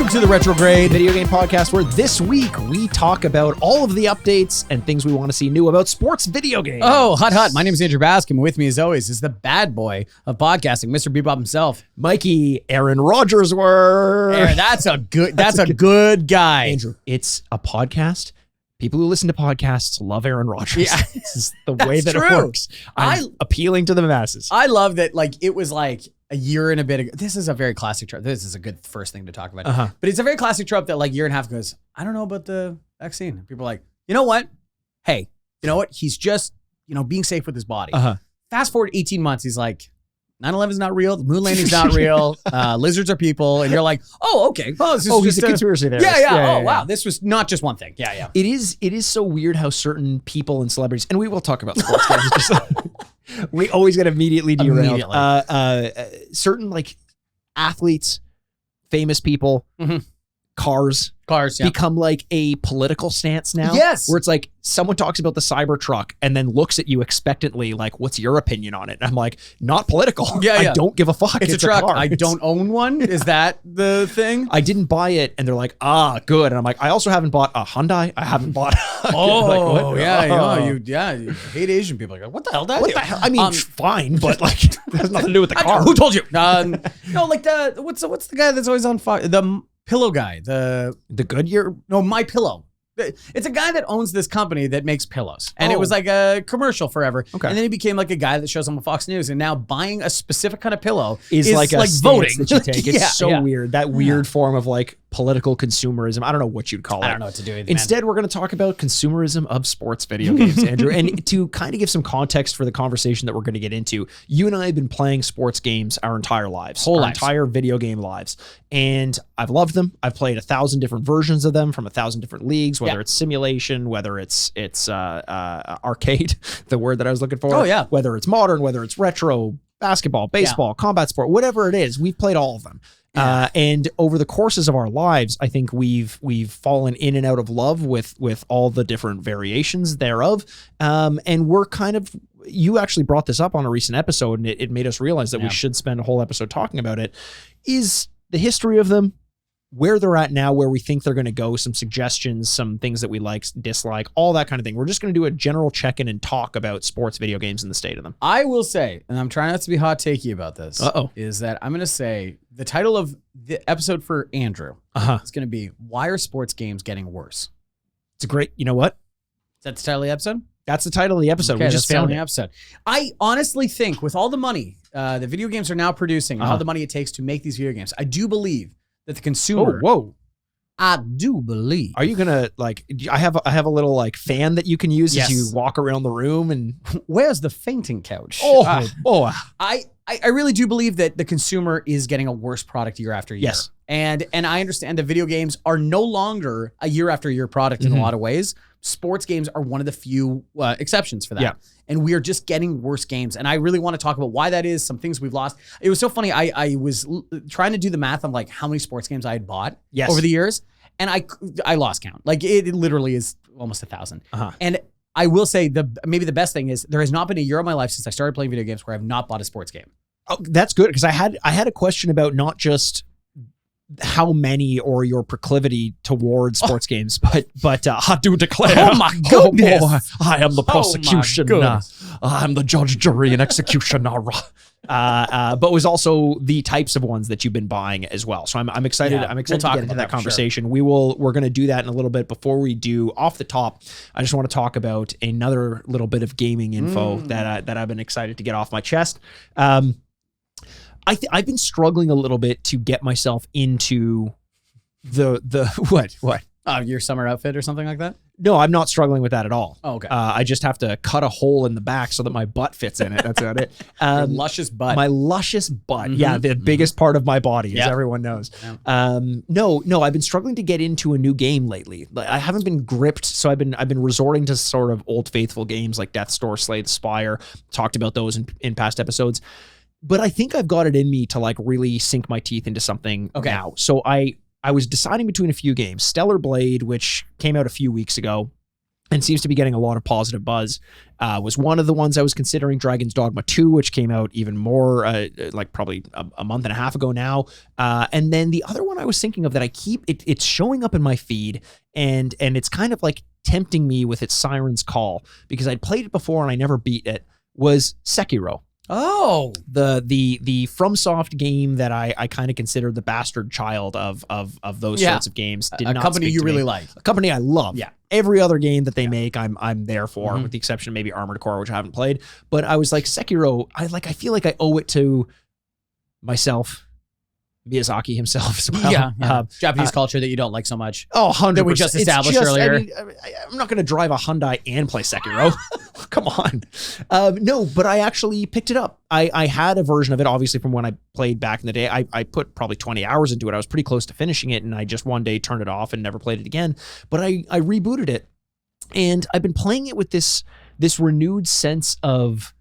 to the Retrograde video game podcast, where this week we talk about all of the updates and things we want to see new about sports video games. Oh, hot. My name is Andrew Baskin. With me, as always, is the bad boy of podcasting, Mr. Bebop himself. Mikey, Aaron Rodgers were. Aaron, that's a good guy. Andrew, it's a podcast. People who listen to podcasts love Aaron Rodgers. Yeah. This is the way that true. it works. I'm appealing to the masses. I love that, it was like a year and a bit ago. This is a very classic trope. This is a good first thing to talk about. But it's a very classic trope that year and a half goes, I don't know about the vaccine. People are like, you know what? Hey, you know what? He's just, being safe with his body. Fast forward 18 months, he's like, 9/11 is not real. The moon landing's not real. Lizards are people. And you're like, oh, okay. Well, this is he's a conspiracy theorist. Yeah. Wow. This was not just one thing. Yeah. It is so weird how certain people and celebrities, and we will talk about sports games, just we always get immediately derailed. Certain athletes, famous people, cars become like a political stance now. Yes. Where it's like someone talks about the Cybertruck and then looks at you expectantly like, what's your opinion on it? And I'm like, not political. Yeah. I don't give a fuck. It's a truck. car. I don't own one. Is that the thing? I didn't buy it. And they're like, good. And I'm like, I also haven't bought a Hyundai. I haven't bought you hate Asian people. You're like, what the hell did I do? What the hell? I mean, fine, but it has nothing to do with the car. Who told you? What's the guy that's always on fire? The pillow guy, the Goodyear? No, My Pillow. It's a guy that owns this company that makes pillows. And it was like a commercial forever. Okay. And then he became like a guy that shows up on Fox News. And now buying a specific kind of pillow is like voting that you take. It's so weird. That weird form of political consumerism. I don't know what you'd call it. I don't know what to do with it. Instead, we're going to talk about consumerism of sports video games, Andrew. And to kind of give some context for the conversation that we're going to get into, you and I have been playing sports games our entire lives. Entire video game lives. And I've loved them. I've played 1,000 different versions of them from 1,000 different leagues, whether it's simulation, whether it's arcade, the word that I was looking for. Oh, yeah. Whether it's modern, whether it's retro, basketball, baseball, combat sport, whatever it is, we've played all of them. And over the courses of our lives, I think we've fallen in and out of love with all the different variations thereof. And we're kind of, you actually brought this up on a recent episode, and it made us realize that we should spend a whole episode talking about it, is the history of them, where they're at now, where we think they're going to go, some suggestions, some things that we like, dislike, all that kind of thing. We're just going to do a general check-in and talk about sports video games and the state of them. I will say, and I'm trying not to be hot takey about this, is that I'm going to say the title of the episode for Andrew is going to be, why are sports games getting worse? It's a great, you know what? Is that the title of the episode? That's the title of the episode. Okay, we just found the episode. I honestly think with all the money that video games are now producing, and all the money it takes to make these video games, I do believe that the consumer. I do believe. Are you gonna I have a little fan that you can use as you walk around the room, and where's the fainting couch? I really do believe that the consumer is getting a worse product year after year. Yes. And I understand that video games are no longer a year after year product in a lot of ways. Sports games are one of the few exceptions for that. Yeah. And we are just getting worse games. And I really want to talk about why that is, some things we've lost. It was so funny. I was trying to do the math on how many sports games I had bought over the years. And I lost count. It literally is almost 1,000. And I will say maybe the best thing is there has not been a year of my life since I started playing video games where I've not bought a sports game. Oh, that's good, because I had a question about not just how many or your proclivity towards sports games, but I do declare, oh my goodness, I am the prosecution. I'm the judge, jury, and executioner. But was also the types of ones that you've been buying as well. So I'm excited. I'm excited to get into that conversation. Sure. We're going to do that in a little bit. Before we do, off the top, I just want to talk about another little bit of gaming info that I've been excited to get off my chest. I've been struggling a little bit to get myself into the what? Your summer outfit or something like that? No, I'm not struggling with that at all. Oh, okay. I just have to cut a hole in the back so that my butt fits in it. That's about it. Your luscious butt. My luscious butt. Yeah, the biggest part of my body, as everyone knows. Yeah. No, I've been struggling to get into a new game lately. I haven't been gripped, so I've been resorting to sort of old faithful games like Death's Door, Slay the Spire. Talked about those in past episodes. But I think I've got it in me to really sink my teeth into something now. So I was deciding between a few games. Stellar Blade, which came out a few weeks ago. and seems to be getting a lot of positive buzz, was one of the ones I was considering. Dragon's Dogma 2, which came out even more, like probably a month and a half ago now. And then the other one I was thinking of that I keep, it's showing up in my feed, and it's kind of like tempting me with its Siren's Call, because I'd played it before and I never beat it, was Sekiro. Oh, the FromSoft game that I kind of consider the bastard child of those sorts of games. A company you really like. A company I love. Yeah. Every other game that they make, I'm there for, with the exception of maybe Armored Core, which I haven't played. But I was like, Sekiro, I feel like I owe it to myself, Miyazaki himself as well. Yeah. Japanese culture that you don't like so much. Oh, 100%. That we just established earlier. I mean, I'm not going to drive a Hyundai and play Sekiro. Come on. No, but I actually picked it up. I had a version of it, obviously, from when I played back in the day. I put probably 20 hours into it. I was pretty close to finishing it, and I just one day turned it off and never played it again. But I rebooted it, and I've been playing it with this renewed sense of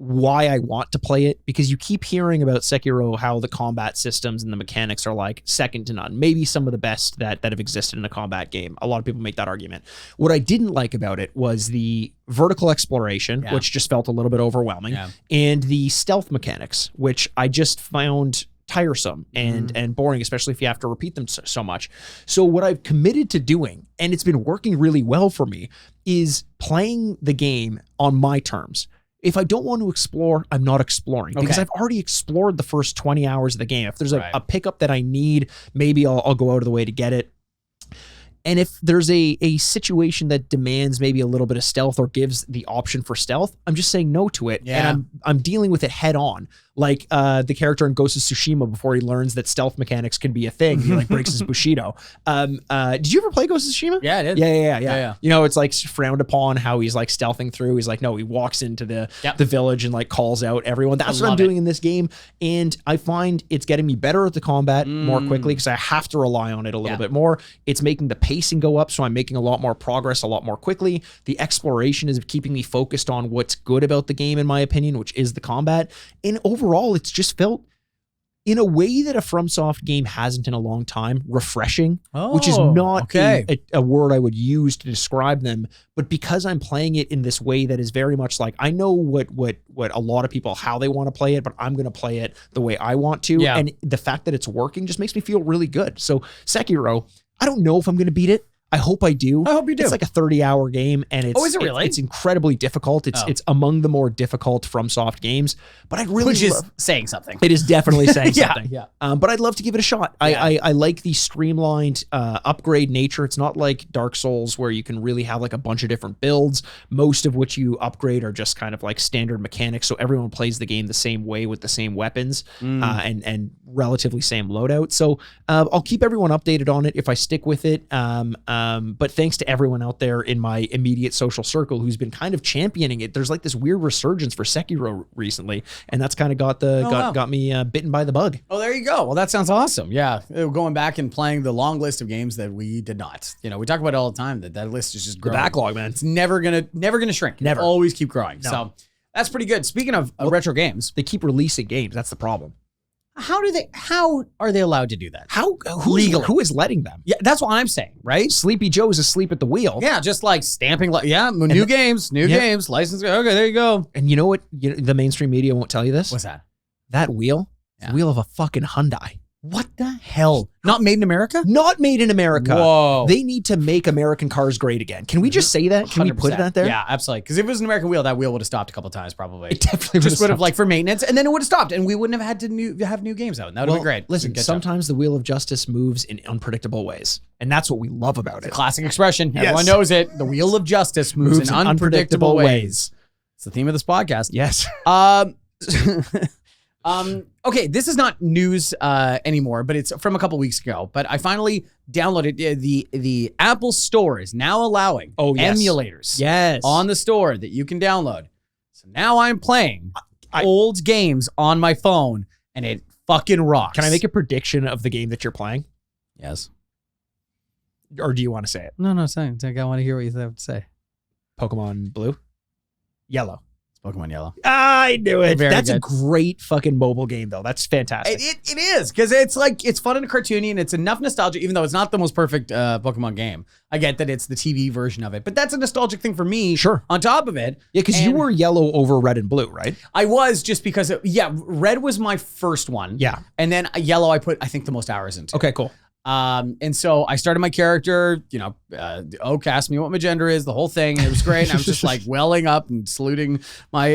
why I want to play it, because you keep hearing about Sekiro, how the combat systems and the mechanics are like second to none, maybe some of the best that have existed in a combat game. A lot of people make that argument. What I didn't like about it was the vertical exploration, which just felt a little bit overwhelming, and the stealth mechanics, which I just found tiresome and boring, especially if you have to repeat them so much. So what I've committed to doing, and it's been working really well for me, is playing the game on my terms. If I don't want to explore, I'm not exploring, because I've already explored the first 20 hours of the game. If there's a pickup that I need, maybe I'll go out of the way to get it. And if there's a situation that demands maybe a little bit of stealth or gives the option for stealth, I'm just saying no to it. Yeah. And I'm dealing with it head on. Like the character in Ghost of Tsushima, before he learns that stealth mechanics can be a thing, he like breaks his Bushido. Did you ever play Ghost of Tsushima? Yeah, I did. Yeah. You know, it's like frowned upon how he's like stealthing through. He's like, no, he walks into the village and like calls out everyone. That's what I'm doing in this game. And I find it's getting me better at the combat more quickly, because I have to rely on it a little bit more. It's making the pacing go up, so I'm making a lot more progress a lot more quickly. The exploration is keeping me focused on what's good about the game, in my opinion, which is the combat. And overall, it's just felt, in a way that a FromSoft game hasn't in a long time, refreshing, which is not a word I would use to describe them. But because I'm playing it in this way that is very much like, I know what a lot of people, how they want to play it, but I'm going to play it the way I want to. Yeah. And the fact that it's working just makes me feel really good. So Sekiro, I don't know if I'm going to beat it. I hope I do. I hope you do. It's like a 30-hour game, and it's is it really? It's incredibly difficult. It's among the more difficult FromSoft games, but I'd really which is saying something. It is definitely saying something. Yeah. But I'd love to give it a shot. I like the streamlined upgrade nature. It's not like Dark Souls, where you can really have like a bunch of different builds, most of which you upgrade are just kind of like standard mechanics, so everyone plays the game the same way with the same weapons and relatively same loadout. So I'll keep everyone updated on it if I stick with it. But thanks to everyone out there in my immediate social circle who's been kind of championing it. There's like this weird resurgence for Sekiro recently, and that's kind of got me bitten by the bug. Oh, there you go. Well, that sounds awesome. Yeah, going back and playing the long list of games that we did not. You know, we talk about it all the time, that list is just growing. The backlog, man. It's never gonna shrink. Never. It'll always keep growing. No. So that's pretty good. Speaking of retro games, they keep releasing games. That's the problem. How are they allowed to do that? Who is letting them? Yeah, that's what I'm saying, right? Sleepy Joe is asleep at the wheel. Yeah, just like stamping. New games, license. Okay, there you go. And you know what? The mainstream media won't tell you this. What's that? That wheel, the wheel of a fucking Hyundai. What the hell? Not made in America? Not made in America. Whoa. They need to make American cars great again. Can we just say that? Can 100%. We put it out there? Yeah, absolutely. Because if it was an American wheel, that wheel would have stopped a couple of times probably. It definitely just would have like for maintenance, and then it would have stopped, and we wouldn't have had to have new games out. And that would have been great. Listen, sometimes the wheel of justice moves in unpredictable ways, and that's what we love about it. Classic expression. Yes. Everyone knows it. The wheel of justice moves in unpredictable ways. It's the theme of this podcast. Yes. Okay, this is not news anymore, but it's from a couple weeks ago. But I finally downloaded the Apple Store is now allowing emulators on the store that you can download. So now I'm playing old games on my phone, and it fucking rocks. Can I make a prediction of the game that you're playing? Yes. Or do you want to say it? No, say it. I want to hear what you have to say. Pokemon Blue? Yellow. Pokemon Yellow. I knew it. Very That's good. a great fucking mobile game, though. That's fantastic. It is, because it's like, it's fun and cartoony, and it's enough nostalgia, even though it's not the most perfect Pokemon game. I get that it's the TV version of it, but that's a nostalgic thing for me. Sure. On top of it. Yeah, because you were yellow over red and blue, right? I was, just because, red was my first one. Yeah. And then yellow I put, I think, the most hours into. Okay, cool. And so I started my character, Oak asked me what my gender is, the whole thing. And it was great. And I was just like welling up and saluting my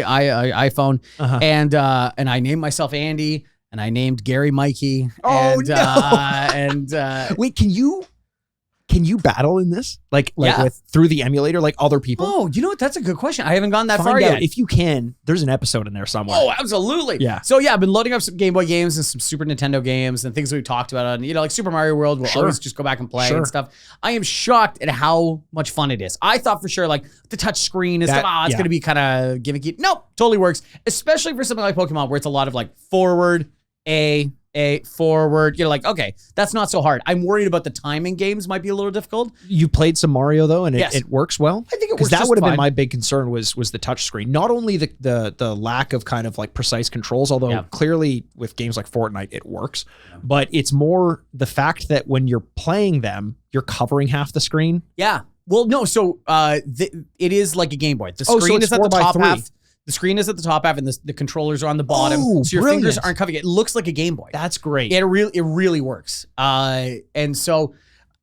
iPhone. And I named myself Andy, and I named Gary Mikey. Oh, and, no. Wait, can you battle in this? Like with through the emulator, like other people? Oh, you know what? That's a good question. I haven't gone that far Find out. yet. If you can, there's an episode in there somewhere. Oh, absolutely. Yeah. So I've been loading up some Game Boy games and some Super Nintendo games and things that we talked about on, like Super Mario World. We'll always just go back and play and stuff. I am shocked at how much fun it is. I thought for sure like the touch screen is it's going to be kind of gimmicky. Nope, totally works. Especially for something like Pokemon, where it's a lot of like forward, A, forward. You're like, okay, that's not so hard. I'm worried about the timing games might be a little difficult. You played some Mario though, and it works well. I think it works. Because that would have been my big concern was the touch screen. Not only the lack of kind of like precise controls, although clearly with games like Fortnite it works, but it's more the fact that when you're playing them, you're covering half the screen. Yeah. Well, no. So it is like a Game Boy. The screen is at the 4 by top 3. half. The screen is at the top half, and the controllers are on the bottom. So your fingers aren't covering it. It looks like a Game Boy. That's great. It really works. And so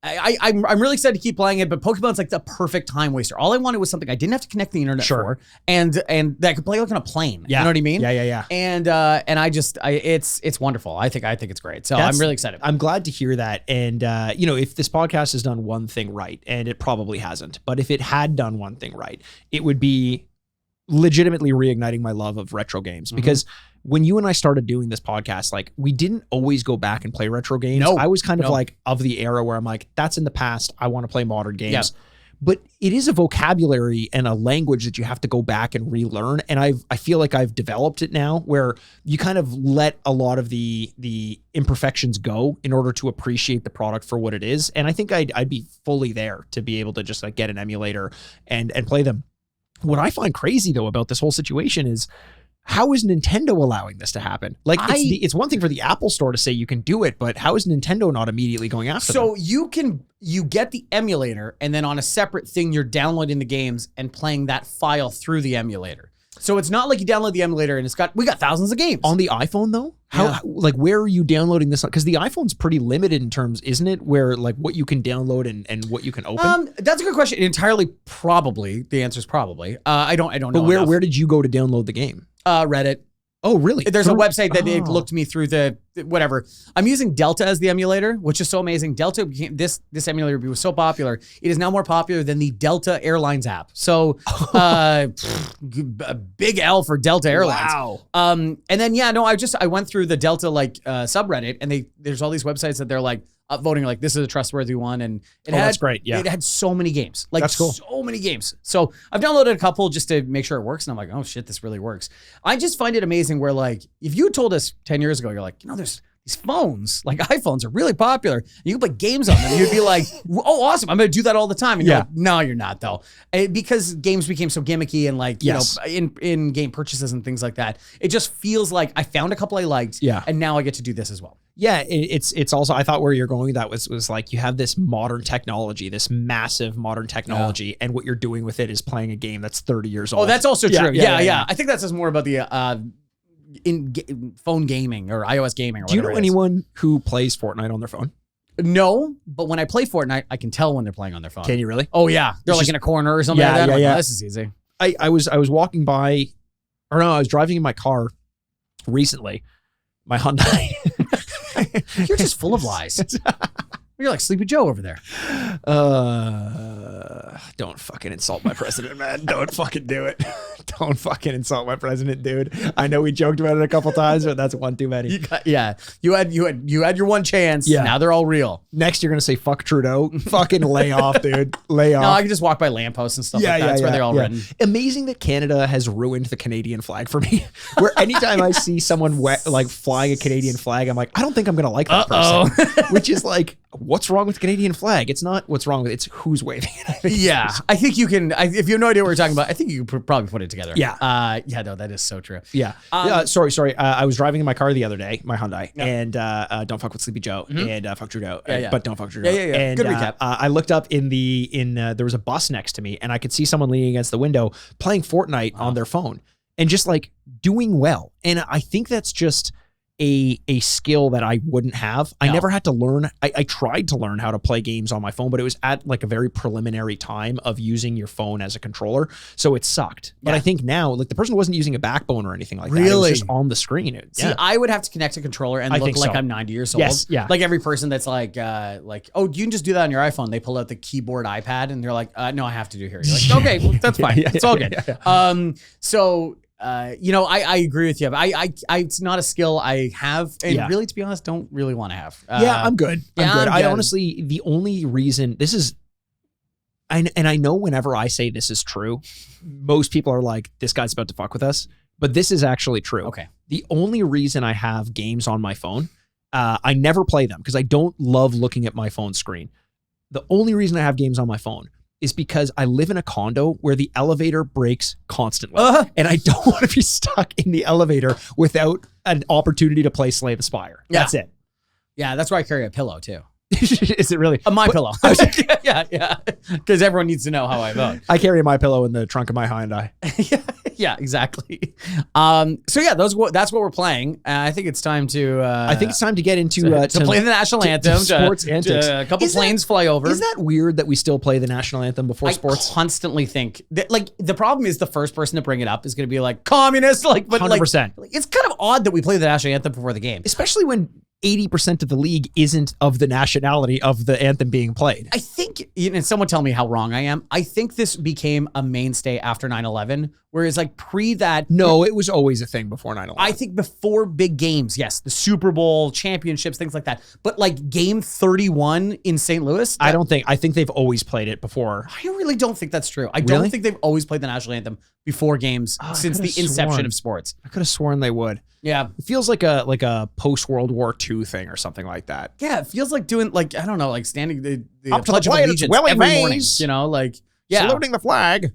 I'm really excited to keep playing it. But Pokemon's like the perfect time waster. All I wanted was something I didn't have to connect the internet for, and that I could play like on a plane. Yeah. You know what I mean? Yeah. And it's wonderful. I think it's great. So I'm really excited. I'm glad to hear that. And if this podcast has done one thing right, and it probably hasn't, but if it had done one thing right, it would be legitimately reigniting my love of retro games. Because when you and I started doing this podcast, like we didn't always go back and play retro games. No. I was kind of like of the era where I'm like, that's in the past. I want to play modern games. Yeah. But it is a vocabulary and a language that you have to go back and relearn. And I feel like I've developed it now where you kind of let a lot of the imperfections go in order to appreciate the product for what it is. And I think I'd be fully there to be able to just like get an emulator and play them. What I find crazy though about this whole situation is, how is Nintendo allowing this to happen? Like it's one thing for the Apple Store to say you can do it, but how is Nintendo not immediately going after them? So you get the emulator, and then on a separate thing, you're downloading the games and playing that file through the emulator. So it's not like you download the emulator and we got thousands of games. On the iPhone though? Where are you downloading this? Because the iPhone's pretty limited in terms, isn't it? Where like what you can download and what you can open? That's a good question. Entirely probably. The answer is probably. I don't know. But where did you go to download the game? Reddit. Oh, really? There's a website that it looked me through the whatever. I'm using Delta as the emulator, which is so amazing. Delta became this emulator was so popular. It is now more popular than the Delta Airlines app. So, big L for Delta Airlines. Wow. And then I went through the Delta subreddit, and there's all these websites that they're like upvoting like this is a trustworthy one, and that's great. Yeah, it had so many games, like that's cool. So many games. So I've downloaded a couple just to make sure it works, and I'm like, oh shit, this really works. I just find it amazing where like if you told us 10 years ago, you're like, there's these phones, like iPhones are really popular, and you can play games on them. You'd be like, oh, awesome, I'm going to do that all the time. And you're like, no, you're not though. Because games became so gimmicky and like, in-game purchases and things like that. It just feels like I found a couple I liked, and now I get to do this as well. Yeah, it's also, I thought where you're going with that was like you have this modern technology, this massive modern technology, and what you're doing with it is playing a game that's 30 years old. Oh, that's also true. Yeah. I think that says more about the phone gaming or iOS gaming or whatever. Do you know anyone who plays Fortnite on their phone? No, but when I play Fortnite, I can tell when they're playing on their phone. Can you really? Oh yeah, they're like in a corner or something like that. Yeah. Oh, this is easy. I was walking by, I was driving in my car recently, my Hyundai. You're just full of lies. You're like Sleepy Joe over there. Don't fucking insult my president, man. Don't fucking do it. Don't fucking insult my president, dude. I know we joked about it a couple times, but that's one too many. You had your one chance. Yeah. Now they're all real. Next, you're gonna say fuck Trudeau. Fucking lay off, dude. Lay off. No, I can just walk by lampposts and stuff like that. That's where they're all written. Amazing that Canada has ruined the Canadian flag for me. Where anytime I see someone like flying a Canadian flag, I'm like, I don't think I'm gonna like that person. Which is like, what's wrong with the Canadian flag? It's not what's wrong with it, it's who's waving it. I think I think you can, if you have no idea what we're talking about, I think you could probably put it together. Yeah. No, that is so true. Yeah. Sorry. I was driving in my car the other day, my Hyundai, and don't fuck with Sleepy Joe and fuck Trudeau, but don't fuck Trudeau. Yeah. And, good recap. I looked up there was a bus next to me, and I could see someone leaning against the window playing Fortnite on their phone and just like doing well. And I think that's just a skill that I wouldn't have. I never had to learn. I tried to learn how to play games on my phone, but it was at like a very preliminary time of using your phone as a controller. So it sucked. But I think now, like the person wasn't using a backbone or anything like that. It was just on the screen. See, I would have to connect a controller and look like I'm 90 years old. Yes, yeah. Like every person that's like, oh, you can just do that on your iPhone. They pull out the keyboard iPad and they're like, no, I have to do here. You're like, okay, well, that's fine. It's all good. I agree with you. But it's not a skill I have, and really, to be honest, don't really want to have. I'm good. I'm good. I honestly, the only reason this is, and I know whenever I say this is true, most people are like, this guy's about to fuck with us, but this is actually true. Okay. The only reason I have games on my phone, I never play them because I don't love looking at my phone screen. The only reason I have games on my phone is because I live in a condo where the elevator breaks constantly. And I don't want to be stuck in the elevator without an opportunity to play Slay the Spire. That's it. Yeah, that's why I carry a pillow too. Is it really? My pillow. Yeah. Because everyone needs to know how I vote. I carry my pillow in the trunk of my Hyundai. Yeah, exactly. That's what we're playing. I think it's time to. I think it's time to get into to play the national anthem. Sports antics. A couple planes fly over. Is that weird that we still play the national anthem before sports? I constantly think that, like, the problem is the first person to bring it up is going to be like communist. Like, but 100%. Like, it's kind of odd that we play the national anthem before the game, especially when 80% of the league isn't of the nationality of the anthem being played. I think, and someone tell me how wrong I am, I think this became a mainstay after 9/11, whereas like pre that... No, it was always a thing before 9/11. I think before big games, yes, the Super Bowl, championships, things like that. But like game 31 in St. Louis... I think they've always played it before. I really don't think that's true. I don't think they've always played the national anthem before games since the inception of sports. I could have sworn they would. Yeah. It feels like a post-World War II thing or something like that. Yeah, it feels like doing, like, I don't know, like standing the up to Pledge the of plate, Allegiance every morning, you know, like, saluting the flag.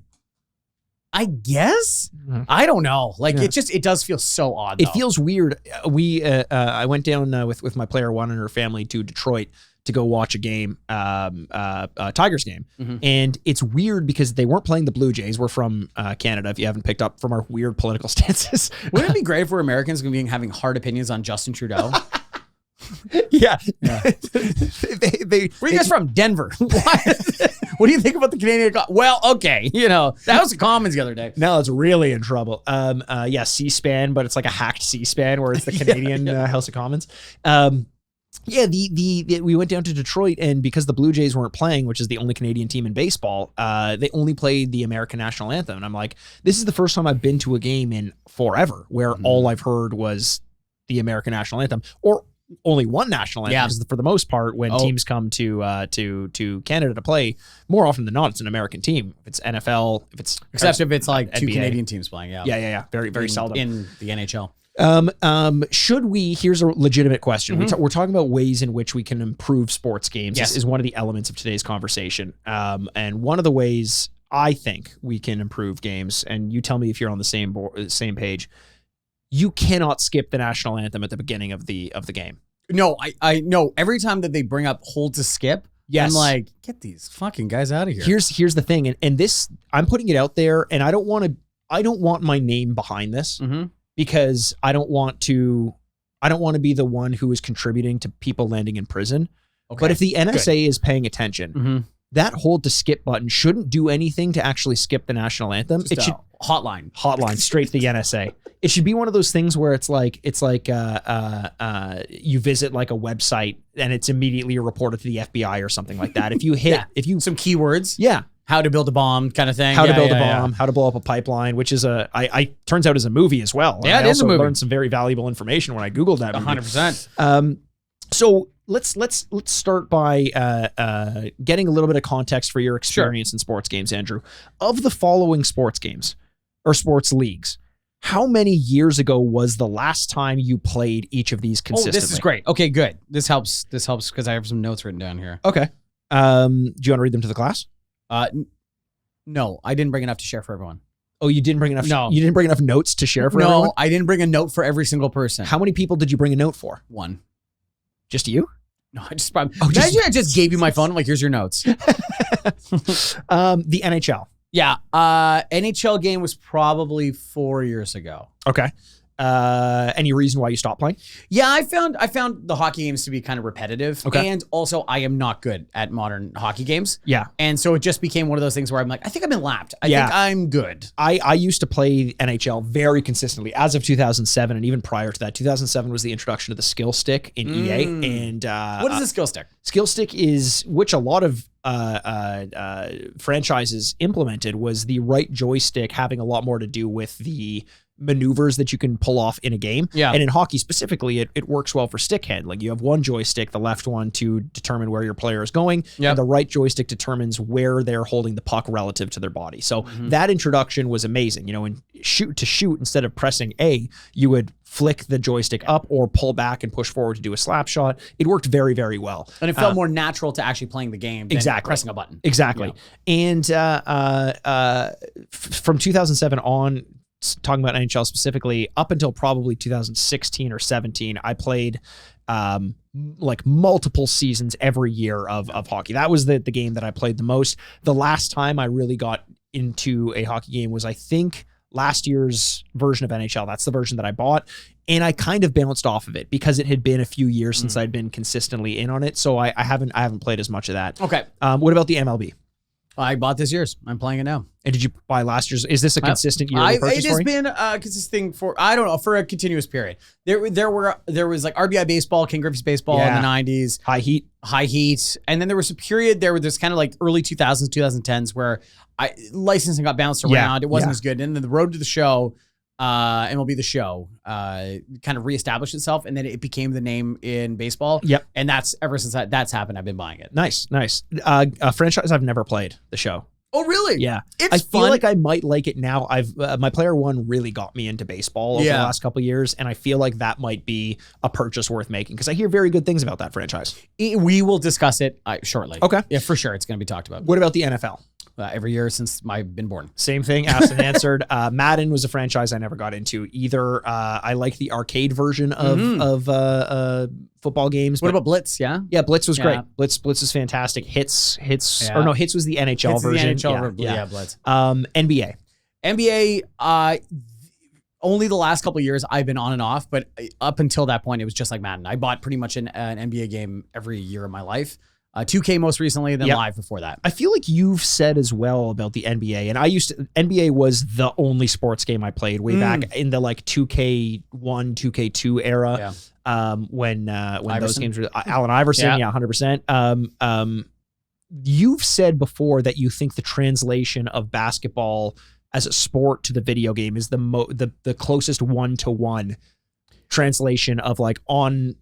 I guess. I don't know. Like, it does feel so odd, though. It feels weird. I went down with my player one and her family to Detroit to go watch a game, Tigers game. And it's weird because they weren't playing the Blue Jays. We're from Canada, if you haven't picked up from our weird political stances. Wouldn't it be great if we're Americans going to be having hard opinions on Justin Trudeau? Yeah. Where are you guys from? Denver. What do you think about the Canadian? Well, okay. You know, the House of Commons the other day. Now it's really in trouble. C-SPAN, but it's like a hacked C-SPAN where it's the Canadian House of Commons. We went down to Detroit, and because the Blue Jays weren't playing, which is the only Canadian team in baseball, they only played the American national anthem. And I'm like, this is the first time I've been to a game in forever where all I've heard was the American national anthem, or only one national anthem. Because for the most part, when teams come to Canada to play, more often than not, it's an American team. If it's NFL, except if it's like NBA. two Canadian teams playing. Yeah. Very, very seldom in the NHL. Here's a legitimate question. We're talking about ways in which we can improve sports games. This is one of the elements of today's conversation. And one of the ways I think we can improve games, and you tell me if you're on the same page, you cannot skip the national anthem at the beginning of the game. No, I know every time that they bring up hold to skip, I'm like, get these fucking guys out of here. Here's the thing. And this, I'm putting it out there, and I don't want my name behind this. Because I don't want to be the one who is contributing to people landing in prison. Okay. But if the NSA is paying attention, that hold to skip button shouldn't do anything to actually skip the national anthem. It should hotline straight to the NSA. It should be one of those things where it's like you visit like a website and it's immediately reported to the FBI or something like that. If you hit some keywords, how to build a bomb kind of thing. How to build a bomb, how to blow up a pipeline, which is turns out is a movie as well. Yeah, it is a movie. I learned some very valuable information when I Googled that movie. 100%. So let's start by getting a little bit of context for your experience in sports games, Andrew. Of the following sports games or sports leagues, How many years ago was the last time you played each of these consistently? Oh, this is great. Okay, good. This helps because I have some notes written down here. Okay. Do you want to read them to the class? No, I didn't bring enough to share for everyone. Oh, you didn't bring enough? No. You didn't bring enough notes to share for everyone? No, I didn't bring a note for every single person. How many people did you bring a note for? One. Just you? No, I just imagine I just gave you my phone. I'm like, here's your notes. The NHL. Yeah. NHL game was probably 4 years ago. Okay. Any reason why you stopped playing? Yeah, I found the hockey games to be kind of repetitive. Okay. And also I am not good at modern hockey games. Yeah. And so it just became one of those things where I'm like, I think I've been lapped. I think I'm good. I used to play NHL very consistently as of 2007, and even prior to that. 2007 was the introduction of the skill stick in EA. And what is a skill stick? Skill stick is, which a lot of franchises implemented, was the right joystick having a lot more to do with the maneuvers that you can pull off in a game. Yeah. And in hockey specifically, it works well for stick handling. You have one joystick, the left one, to determine where your player is going, and the right joystick determines where they're holding the puck relative to their body. So that introduction was amazing. You know, in shoot, instead of pressing A, you would flick the joystick up or pull back and push forward to do a slap shot. It worked very, very well. And it felt more natural to actually playing the game than pressing a button. Exactly. Yeah. And from 2007 on, talking about NHL specifically, up until probably 2016 or 17, I played like multiple seasons every year of hockey. That was the game that I played the most. The last time I really got into a hockey game was, I think, last year's version of NHL. That's the version that I bought. And I kind of bounced off of it because it had been a few years since I'd been consistently in on it. So I haven't played as much of that. Okay. What about the MLB? I bought this year's. I'm playing it now. And did you buy last year's? Is this a consistent yearly purchase It has been a consistent thing for, I don't know, for a continuous period. There was like RBI baseball, King Griffey's baseball in the 90s. High Heat. And then there was a period there where there's kind of like early 2000s, 2010s where licensing got bounced around. It wasn't as good. And then the road to the show, MLB The Show, kind of reestablished itself, and then it became the name in baseball. Yep. And that's, ever since that's happened, I've been buying it. Nice. A franchise I've never played, The Show. Oh, really? Yeah. I feel like I might like it now. My player one really got me into baseball over the last couple of years, and I feel like that might be a purchase worth making because I hear very good things about that franchise. We will discuss it shortly. Okay. Yeah, for sure. It's going to be talked about. What about the NFL? Every year since I've been born. Same thing, asked and answered. Madden was a franchise I never got into either. I like the arcade version of football games. What about Blitz? Yeah, Blitz was great. Blitz was fantastic. Hits. Or no, Hits was the NHL version. The NHL Blitz. NBA. Only the last couple of years I've been on and off, but up until that point, it was just like Madden. I bought pretty much an NBA game every year of my life. 2K most recently, then Live before that. I feel like you've said as well about the NBA, and NBA was the only sports game I played way back in the like 2K1, 2K2 era. Yeah. When those games were Allen Iverson, 100%. You've said before that you think the translation of basketball as a sport to the video game is the closest one-to-one translation of like on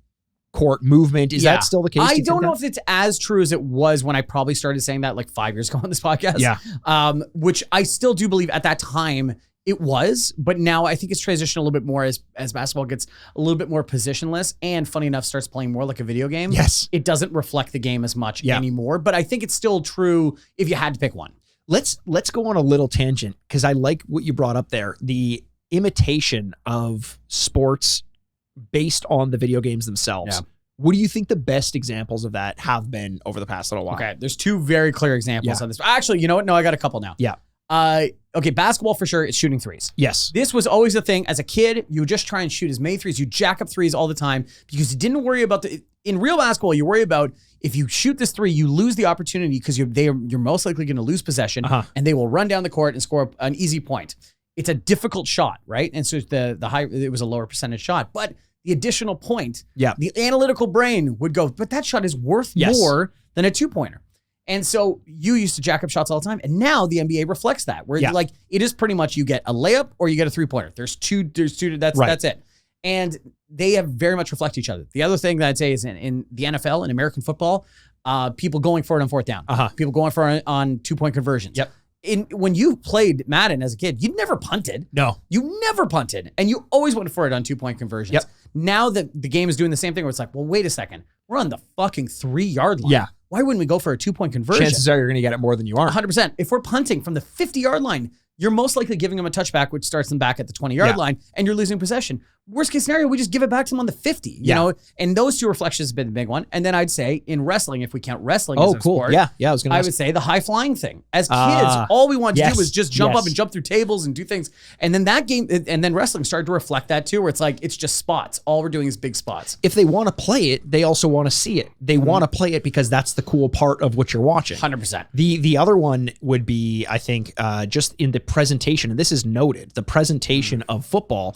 court movement. Is that still the case? I don't know if it's as true as it was when I probably started saying that like 5 years ago on this podcast. Yeah. Which I still do believe at that time it was, but now I think it's transitioned a little bit more as basketball gets a little bit more positionless and, funny enough, starts playing more like a video game. Yes. It doesn't reflect the game as much anymore, but I think it's still true if you had to pick one. Let's go on a little tangent because I like what you brought up there. The imitation of sports based on the video games themselves. Yeah. What do you think the best examples of that have been over the past little while? Okay, there's two very clear examples on this. Actually, you know what? No, I got a couple now. Yeah. Okay, basketball for sure is shooting threes. Yes. This was always a thing. As a kid, you would just try and shoot as many threes. You jack up threes all the time because you didn't worry about in real basketball, you worry about if you shoot this three, you lose the opportunity because you're most likely going to lose possession and they will run down the court and score an easy point. It's a difficult shot, right? And so it was a lower percentage shot, but the additional point, the analytical brain would go, but that shot is worth more than a 2-pointer. And so you used to jack up shots all the time. And now the NBA reflects that, where like it is pretty much you get a layup or you get a 3-pointer. There's two, that's it. And they have very much reflect each other. The other thing that I'd say is in the NFL and American football, people going for it on fourth down, people going for it on 2-point conversions. Yep. when you played Madden as a kid, you never punted. No. You never punted. And you always went for it on 2-point conversions. Yep. Now that the game is doing the same thing where it's like, well, wait a second. We're on the fucking 3-yard line. Yeah. Why wouldn't we go for a 2-point conversion? Chances are you're going to get it more than you are. 100%. If we're punting from the 50-yard line, you're most likely giving them a touchback, which starts them back at the 20-yard line, and you're losing possession. Worst case scenario, we just give it back to them on the 50, you know? And those two reflections have been the big one. And then I'd say in wrestling, if we count wrestling as a sport, Yeah, I would say the high flying thing. As kids, all we wanted to do was just jump up and jump through tables and do things. And then that game, and then wrestling started to reflect that too, where it's like, it's just spots. All we're doing is big spots. If they want to play it, they also want to see it. They want to play it because that's the cool part of what you're watching. 100%. The other one would be, I think, just in the presentation, and this is noted, the presentation of football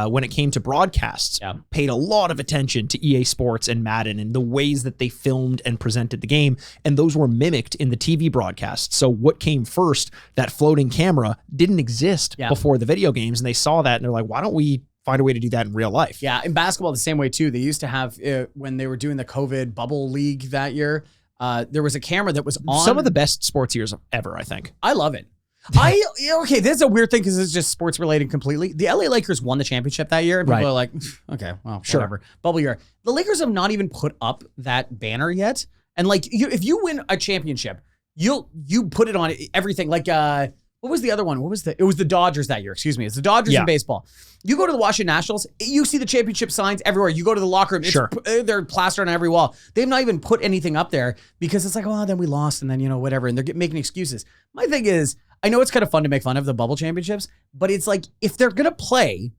when it came to broadcasts, paid a lot of attention to EA Sports and Madden and the ways that they filmed and presented the game, and those were mimicked in the TV broadcasts. So what came first, that floating camera, didn't exist before the video games, and they saw that and they're like, why don't we find a way to do that in real life? Yeah, in basketball the same way too. They used to have, when they were doing the COVID bubble league that year, there was a camera that was on. Some of the best sports years ever, I think. I love it. Okay, this is a weird thing because it's just sports related completely. The LA Lakers won the championship that year, and people are like, okay, well, whatever. Bubble year. The Lakers have not even put up that banner yet. And like, if you win a championship, you put it on everything. Like, what was the other one? It was the Dodgers that year. Excuse me. It's the Dodgers in baseball. You go to the Washington Nationals, you see the championship signs everywhere. You go to the locker room, they're plastered on every wall. They've not even put anything up there because it's like, oh, then we lost, and then whatever, and they're making excuses. My thing is, I know it's kind of fun to make fun of the bubble championships, but it's like, if they're gonna play,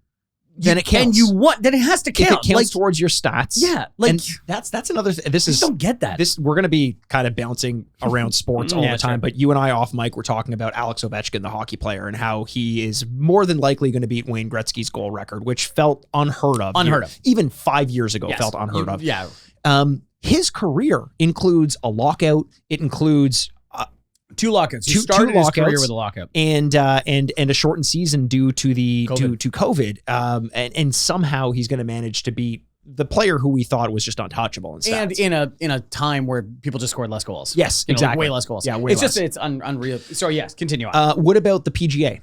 then it counts. Then it has to count. If it counts towards your stats. Yeah. Like, and that's another thing. I just don't get that. We're going to be kind of bouncing around sports all the time, but you and I off mic were talking about Alex Ovechkin, the hockey player, and how he is more than likely going to beat Wayne Gretzky's goal record, which felt unheard of. Even 5 years ago felt unheard of. Yeah. His career includes a lockout. It includes 2 lockouts. He started his career with a lockout, and a shortened season due to the COVID. to COVID. And somehow he's going to manage to beat the player who we thought was just untouchable in stats. And in a time where people just scored less goals. Yes, exactly. Way less goals. Yeah, it's unreal. So yes, continue on. What about the PGA?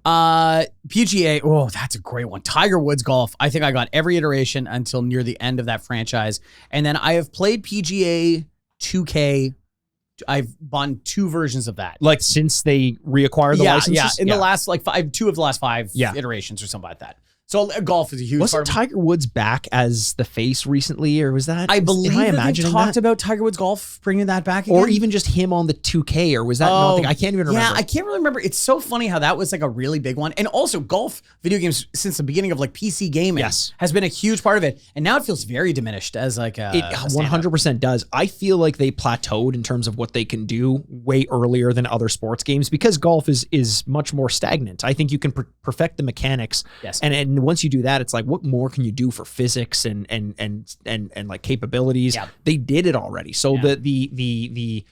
PGA. Oh, that's a great one. Tiger Woods golf. I think I got every iteration until near the end of that franchise, and then I have played PGA 2K. I've bought 2 versions of that. Like since they reacquired the licenses? Yeah, in the last like 2 of the last 5 iterations or something like that. So golf is a huge part. Wasn't Tiger Woods back as the face recently, or was that? I believe they talked about Tiger Woods golf bringing that back again. Or even just him on the 2K, or was that nothing? I can't even remember. Yeah, I can't really remember. It's so funny how that was like a really big one. And also golf video games since the beginning of like PC gaming has been a huge part of it. And now it feels very diminished as like a It 100% does. I feel like they plateaued in terms of what they can do way earlier than other sports games because golf is much more stagnant. I think you can perfect the mechanics. Yes. And once you do that, it's like, what more can you do for physics and like capabilities? Yeah. They did it already. So the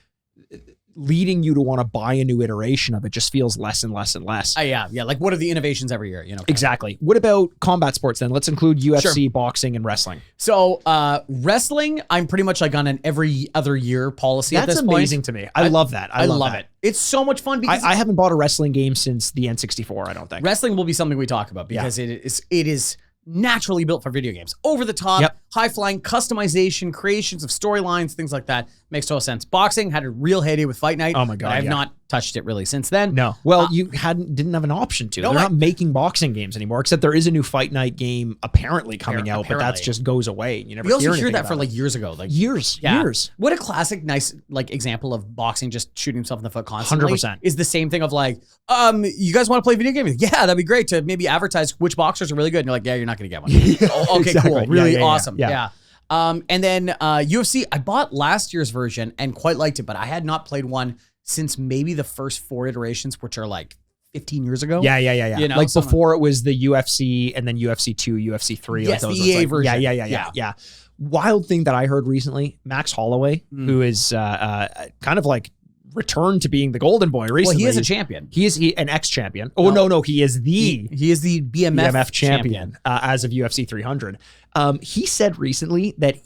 leading you to want to buy a new iteration of it just feels less and less and less. Yeah. Like what are the innovations every year? Exactly. What about combat sports then? Let's include UFC, boxing, and wrestling. So wrestling, I'm pretty much like on an every other year policy at this point. That's amazing to me. I love that. I love it. It's so much fun because I haven't bought a wrestling game since the N64, I don't think. Wrestling will be something we talk about because it is naturally built for video games. Over the top, high-flying, customization, creations of storylines, things like that. Makes total sense. Boxing had a real heyday with Fight Night. Oh my God, I have not touched it really since then. No. Well, you didn't have an option to. They're not making boxing games anymore, except there is a new Fight Night game apparently coming out, but that just goes away. You never we also hear hear that for like years ago. Like years. What a classic, nice like example of boxing just shooting himself in the foot constantly 100%. Is the same thing of like, you guys want to play video games? Yeah, that'd be great to maybe advertise which boxers are really good. And you're like, yeah, you're not going to get one. Okay, exactly. cool. Really awesome. Yeah. And then UFC, I bought last year's version and quite liked it, but I had not played one since maybe the first 4 iterations, which are like 15 years ago. Yeah. You know, like before it was the UFC and then UFC 2, UFC 3. Yes, like those the EA version. Yeah. Wild thing that I heard recently, Max Holloway, who is kind of like returned to being the golden boy recently. Well, he is a champion. He is an ex-champion. Oh, no, he is he is the BMF champion as of UFC 300. He said recently that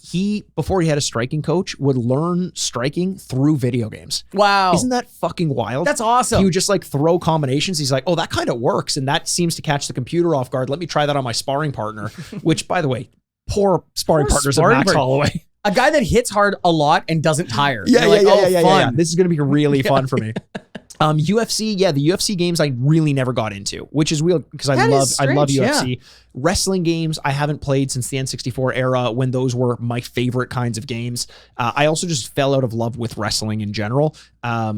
before he had a striking coach, would learn striking through video games. Wow. Isn't that fucking wild? That's awesome. He would just like throw combinations. He's like, oh, that kind of works. And that seems to catch the computer off guard. Let me try that on my sparring partner, which, by the way, poor sparring partners of Max Holloway. A guy that hits hard a lot and doesn't tire. Yeah. This is going to be really fun for me. UFC, the UFC games I really never got into, which is weird because I love UFC. Yeah. Wrestling games I haven't played since the N64 era when those were my favorite kinds of games. I also just fell out of love with wrestling in general.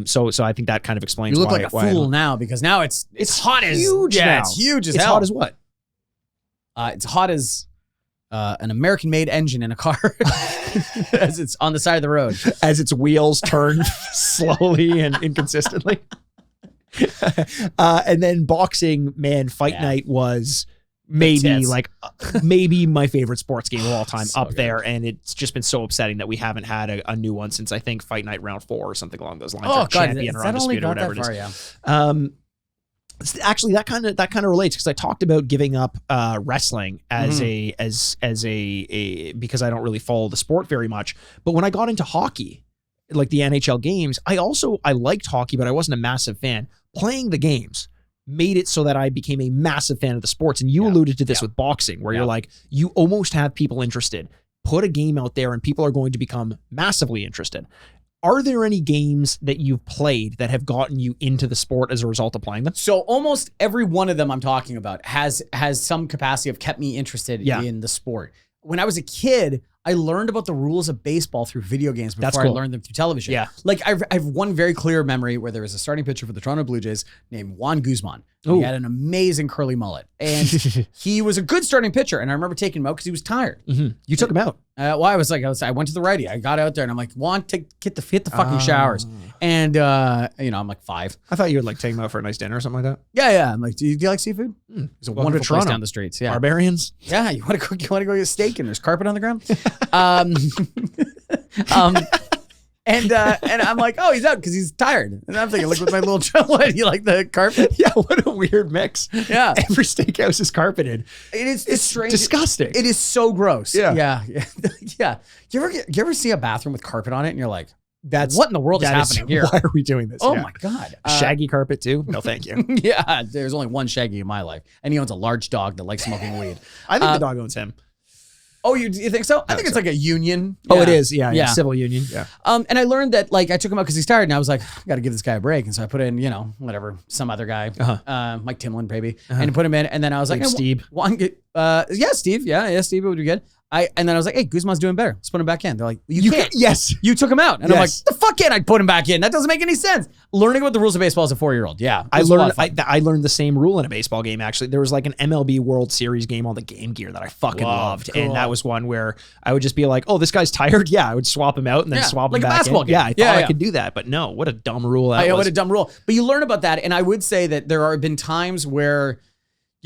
So I think that kind of explains why. You look like a fool now because now it's hot as huge. Yeah, now. It's huge as hell. It's hot as what? It's hot as an American-made engine in a car as it's on the side of the road. As its wheels turn slowly and inconsistently. And then boxing, man, Fight Night was maybe my favorite sports game of all time, so up good. There. And it's just been so upsetting that we haven't had a new one since I think Fight Night Round 4 or something along those lines. Oh, God, champion or undisputed or whatever it is. Yeah. Actually, that kind of relates because I talked about giving up wrestling as a because I don't really follow the sport very much. But when I got into hockey, like the NHL games, I liked hockey, but I wasn't a massive fan. Playing the games made it so that I became a massive fan of the sports. And you alluded to this with boxing, where you're like, you almost have people interested. Put a game out there, and people are going to become massively interested. Are there any games that you've played that have gotten you into the sport as a result of playing them? So almost every one of them I'm talking about has some capacity of kept me interested in the sport. When I was a kid, I learned about the rules of baseball through video games before I learned them through television. Yeah. Like I've one very clear memory where there was a starting pitcher for the Toronto Blue Jays named Juan Guzman. He had an amazing curly mullet. And he was a good starting pitcher. And I remember taking him out because he was tired. Mm-hmm. You took him out. I went to the righty. I got out there and I'm like, Juan, hit the fucking showers. And, I'm like 5. I thought you would like take him out for a nice dinner or something like that. Yeah. I'm like, do you like seafood? There's a wonderful place down the streets. Yeah. Barbarians. Yeah. You want to go get a steak and there's carpet on the ground? And I'm like, oh, he's out because he's tired. And I'm thinking, look with my little what, you like the carpet? Yeah, what a weird mix. Yeah. Every steakhouse is carpeted. It's strange. Disgusting. It is so gross. Yeah. Yeah. You ever see a bathroom with carpet on it and you're like, what in the world is happening here? Why are we doing this? Oh my God. Shaggy carpet too? No, thank you. Yeah. There's only one Shaggy in my life. And he owns a large dog that likes smoking weed. I think the dog owns him. Oh, you think so? I think it's like a union. Oh, it is. Yeah. Civil union. Yeah. And I learned that I took him out because he's tired, and I was like, I got to give this guy a break, and so I put in, whatever, some other guy, Mike Timlin, maybe, and put him in, and then I was like, Steve. Steve. Yeah, Steve would be good. And then I was like, hey, Guzman's doing better. Let's put him back in. They're like, you can't. Yes. You took him out. And I'm like, the fuck can't I put him back in? That doesn't make any sense. Learning about the rules of baseball as a 4-year-old. Yeah. I learned the same rule in a baseball game, actually. There was like an MLB World Series game on the Game Gear that I fucking loved. Cool. And that was one where I would just be like, oh, this guy's tired. Yeah. I would swap him out and then swap him back a basketball in. game. Yeah. I thought I could do that. But no, what a dumb rule that was. What a dumb rule. But you learn about that. And I would say that there have been times where,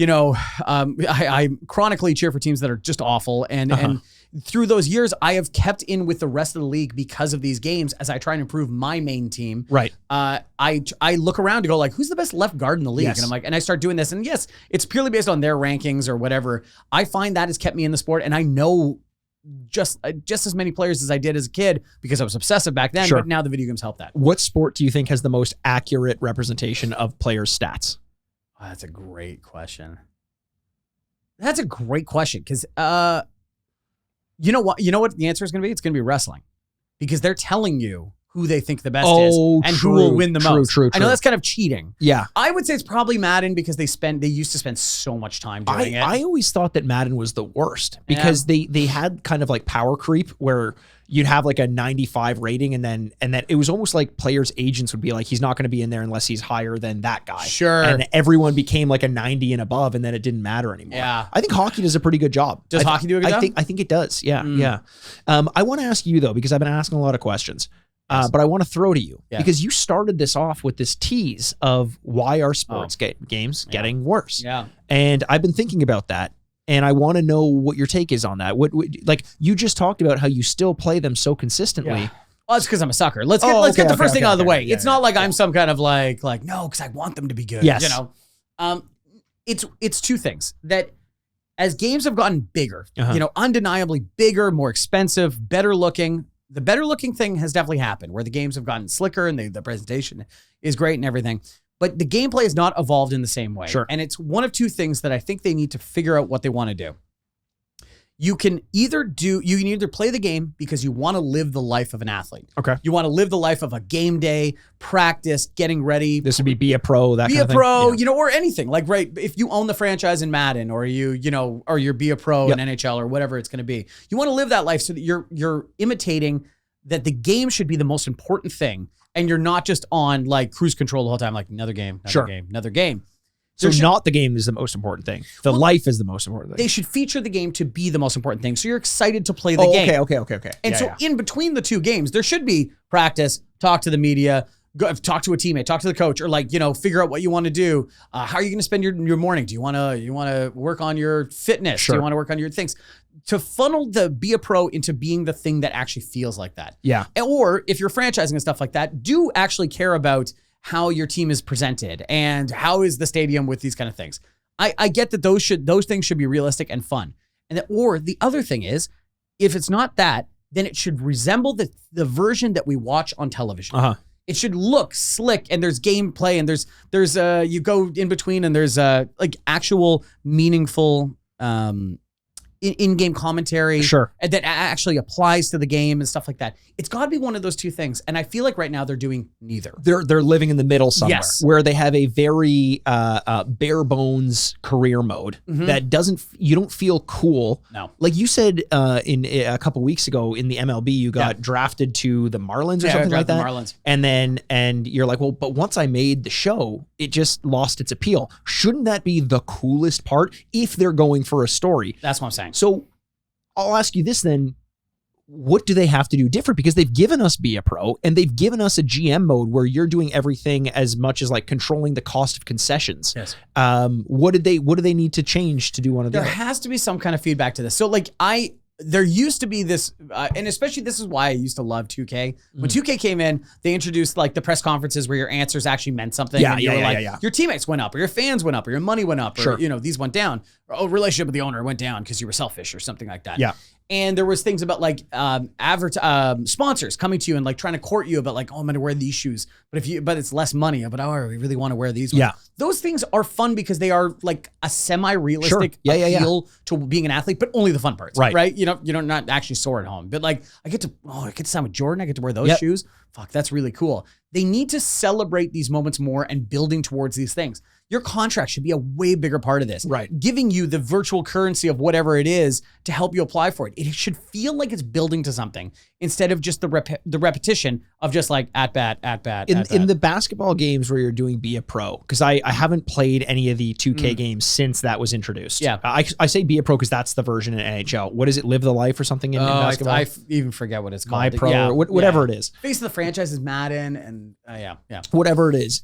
I chronically cheer for teams that are just awful. And through those years, I have kept in with the rest of the league because of these games as I try and improve my main team. Right. I look around to go like, who's the best left guard in the league? Yes. And I'm like, and I start doing this. And yes, it's purely based on their rankings or whatever. I find that has kept me in the sport. And I know just as many players as I did as a kid because I was obsessive back then. But now the video games help that. What sport do you think has the most accurate representation of players' stats? Oh, that's a great question. Because you know what the answer is going to be? It's going to be wrestling, because they're telling you who they think the best is and who will win the most. True. I know that's kind of cheating. Yeah. I would say it's probably Madden because they used to spend so much time doing it. I always thought that Madden was the worst because they had kind of like power creep where you'd have like a 95 rating and then it was almost like players' agents would be like, he's not going to be in there unless he's higher than that guy. Sure. And everyone became like a 90 and above, and then it didn't matter anymore. Yeah. I think hockey does a pretty good job. Does hockey do a good job? I think it does. Yeah. Yeah. I want to ask you though, because I've been asking a lot of questions. But I want to throw to you because you started this off with this tease of why are sports games getting worse? Yeah. And I've been thinking about that. And I want to know what your take is on that. What like you just talked about how you still play them so consistently. Yeah. Oh, it's because I'm a sucker. Let's get the first thing out of the way. Yeah, it's not like I'm some kind of like no, because I want them to be good. Yes. You know, it's two things that as games have gotten bigger, you know, undeniably bigger, more expensive, better looking. The better looking thing has definitely happened where the games have gotten slicker and the presentation is great and everything. But the gameplay has not evolved in the same way. Sure. And it's one of two things that I think they need to figure out what they want to do. You can either play the game because you want to live the life of an athlete. Okay. You want to live the life of a game day, practice, getting ready. This would be a pro, that kind of thing. Be a pro, you know, or anything. Like, right, if you own the franchise in Madden or you're be a pro in NHL or whatever it's going to be. You want to live that life so that you're imitating that the game should be the most important thing and you're not just on like cruise control the whole time, like another game, another game. So not the game is the most important thing. The life is the most important thing. They should feature the game to be the most important thing. So you're excited to play the game. Okay. And in between the two games, there should be practice, talk to the media, talk to a teammate, talk to the coach, or like, you know, figure out what you want to do. How are you going to spend your morning? Do you want to work on your fitness? Sure. Do you want to work on your things? To funnel the be a pro into being the thing that actually feels like that. Yeah. Or if you're franchising and stuff like that, do actually care about how your team is presented and how is the stadium with these kind of things. I get that those things should be realistic and fun. Or the other thing is, if it's not that, then it should resemble the version that we watch on television. It should look slick and there's gameplay and there's you go in between and there's like actual meaningful in-game commentary that actually applies to the game and stuff like that. It's got to be one of those two things. And I feel like right now they're doing neither. They're living in the middle somewhere where they have a very bare bones career mode that you don't feel cool. No. Like you said in a couple weeks ago in the MLB, you got drafted to the Marlins or something like that. Marlins. And you're like, well, but once I made the show, it just lost its appeal. Shouldn't that be the coolest part if they're going for a story? That's what I'm saying. So I'll ask you this then. What do they have to do different? Because they've given us Be a Pro and they've given us a GM mode where you're doing everything as much as like controlling the cost of concessions. Yes. What do they need to change to do one of those? There has to be some kind of feedback to this. So like there used to be this, and especially this is why I used to love 2K. When 2K came in, they introduced like the press conferences where your answers actually meant something. Your teammates went up, or your fans went up, or your money went up, or these went down, or relationship with the owner went down because you were selfish or something like that. Yeah. And there was things about like sponsors coming to you and like trying to court you about like, oh, I'm going to wear these shoes, but it's less money. But oh, we really want to wear these ones. Yeah. Those things are fun because they are like a semi-realistic appeal to being an athlete, but only the fun parts. Right. You know, you're not actually sore at home, but like I get to sign with Jordan. I get to wear those shoes. Fuck, that's really cool. They need to celebrate these moments more and building towards these things. Your contract should be a way bigger part of this. Right. Giving you the virtual currency of whatever it is to help you apply for it. It should feel like it's building to something instead of just the repetition of just like at bat. In the basketball games where you're doing Be a Pro, because I haven't played any of the 2K games since that was introduced. Yeah. I say Be a Pro because that's the version in NHL. What is it? Live the Life or something in basketball? I even forget what it's called. My Pro, whatever it is. Face of the franchise is Madden and whatever it is.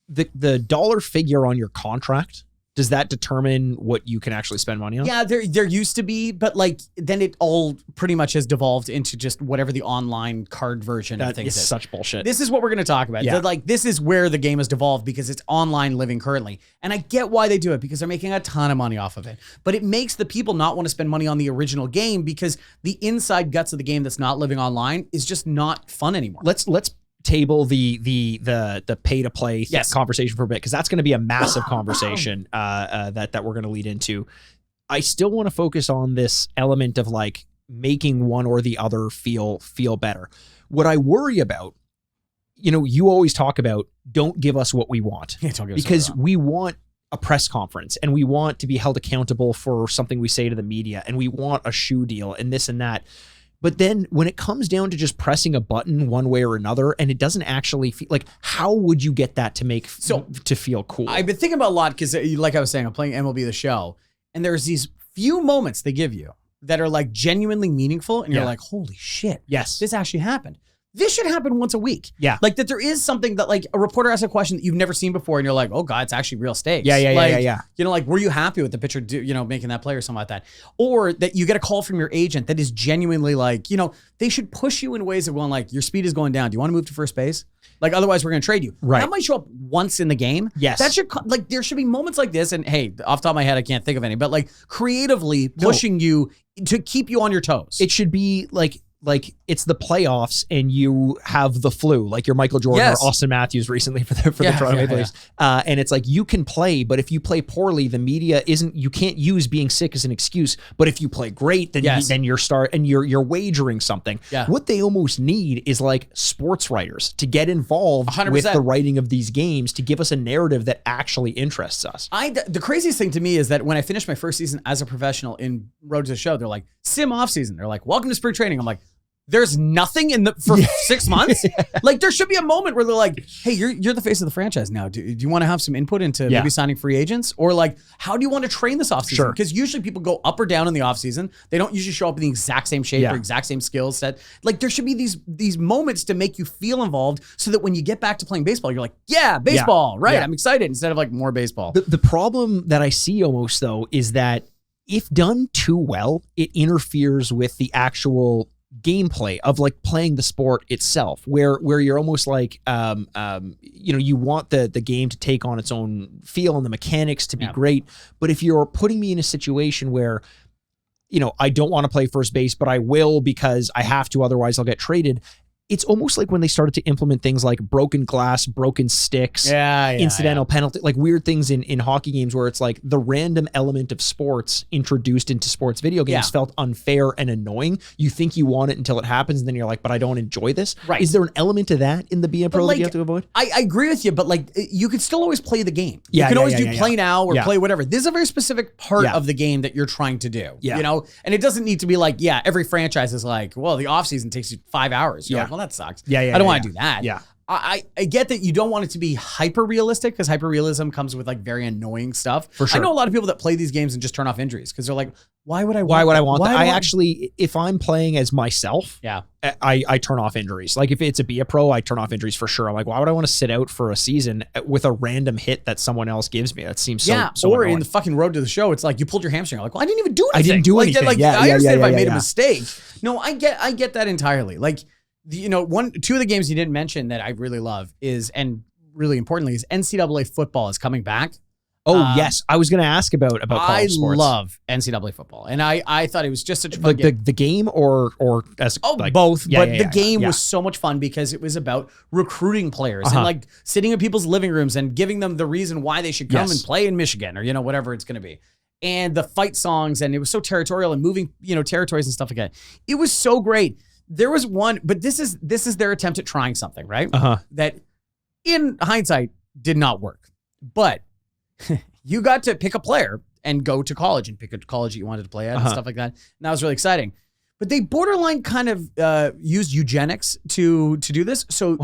The dollar figure on your contract, does that determine what you can actually spend money on? Yeah, there used to be, but like then it all pretty much has devolved into just whatever the online card version of things is. Such bullshit. This is what we're going to talk about. Yeah. Like this is where the game has devolved because it's online living currently. And I get why they do it because they're making a ton of money off of it. But it makes the people not want to spend money on the original game because the inside guts of the game that's not living online is just not fun anymore. Let's table the pay to play conversation for a bit, because that's going to be a massive conversation that we're going to lead into. I still want to focus on this element of like making one or the other feel better. What I worry about, you always talk about don't give us what we want, because we want a press conference and we want to be held accountable for something we say to the media, and we want a shoe deal and this and that. But then when it comes down to just pressing a button one way or another, and it doesn't actually feel like, how would you get that to feel cool? I've been thinking about a lot because, like I was saying, I'm playing MLB The Show, and there's these few moments they give you that are like genuinely meaningful, and you're like, holy shit, yes, this actually happened. this should happen once a week. Yeah. Like that there is something that like a reporter asks a question that you've never seen before and you're like, oh God, it's actually real stakes. Yeah. You know, like, were you happy with the pitcher, making that play or something like that? Or that you get a call from your agent that is genuinely like, they should push you in ways of going like, your speed is going down. Do you want to move to first base? Like, otherwise we're going to trade you. Right. That might show up once in the game. Yes. That should, like, there should be moments like this. And hey, off the top of my head, I can't think of any, but like creatively pushing you to keep you on your toes. It should be like it's the playoffs and you have the flu, like you're Michael Jordan or Austin Matthews recently for the Toronto Maple Leafs. And it's like, you can play, but if you play poorly, the media you can't use being sick as an excuse. But if you play great, then then you're wagering something. Yeah. What they almost need is like sports writers to get involved 100%. With the writing of these games to give us a narrative that actually interests us. The craziest thing to me is that when I finished my first season as a professional in Road to the Show, they're like, sim off season. They're like, welcome to spring training. I'm like, there's nothing for 6 months. Like there should be a moment where they're like, hey, you're the face of the franchise now. Do you want to have some input into maybe signing free agents? Or like, how do you want to train this offseason? Because usually people go up or down in the offseason. They don't usually show up in the exact same shape or exact same skill set. Like there should be these moments to make you feel involved so that when you get back to playing baseball, you're like, yeah, baseball, right? I'm excited instead of like more baseball. The problem that I see almost though is that if done too well, it interferes with the actual gameplay of like playing the sport itself, where you're almost like you want the game to take on its own feel and the mechanics to be great. But if you're putting me in a situation where I don't want to play first base, but I will because I have to, otherwise I'll get traded. It's almost like when they started to implement things like broken glass, broken sticks, incidental penalty, like weird things in hockey games where it's like the random element of sports introduced into sports video games felt unfair and annoying. You think you want it until it happens, and then you're like, but I don't enjoy this. Right. Is there an element to that in the BM Pro that you have to avoid? I agree with you, but like you could still always play the game. You can always do play now or play whatever. This is a very specific part of the game that you're trying to do. And it doesn't need to be like, every franchise is like, well, the offseason takes you 5 hours. You're like, well, that sucks. I don't want to do that. I get that you don't want it to be hyper realistic because hyper realism comes with like very annoying stuff. For sure. I know a lot of people that play these games and just turn off injuries because they're like, why would I want that? I actually, if I'm playing as myself, I turn off injuries. Like if it's a Be a Pro, I turn off injuries for sure. I'm like, why would I want to sit out for a season with a random hit that someone else gives me? That seems so or annoying. In the fucking Road to the Show, it's like you pulled your hamstring. You're like, well, I didn't even do anything. I didn't do anything. I understand if I made a mistake. No, I get that entirely. Like, two of the games you didn't mention that I really love and really importantly is NCAA football is coming back. Oh, yes. I was going to ask about college sports. I love NCAA football. And I thought it was just such a fun like game. The game or as both. The game was so much fun because it was about recruiting players and like sitting in people's living rooms and giving them the reason why they should come and play in Michigan or, whatever it's going to be. And the fight songs, and it was so territorial and moving, territories and stuff like that. It was so great. There was one, but this is their attempt at trying something, right? That in hindsight did not work. But you got to pick a player and go to college and pick a college that you wanted to play at and stuff like that. And that was really exciting. But they borderline kind of used eugenics to do this. So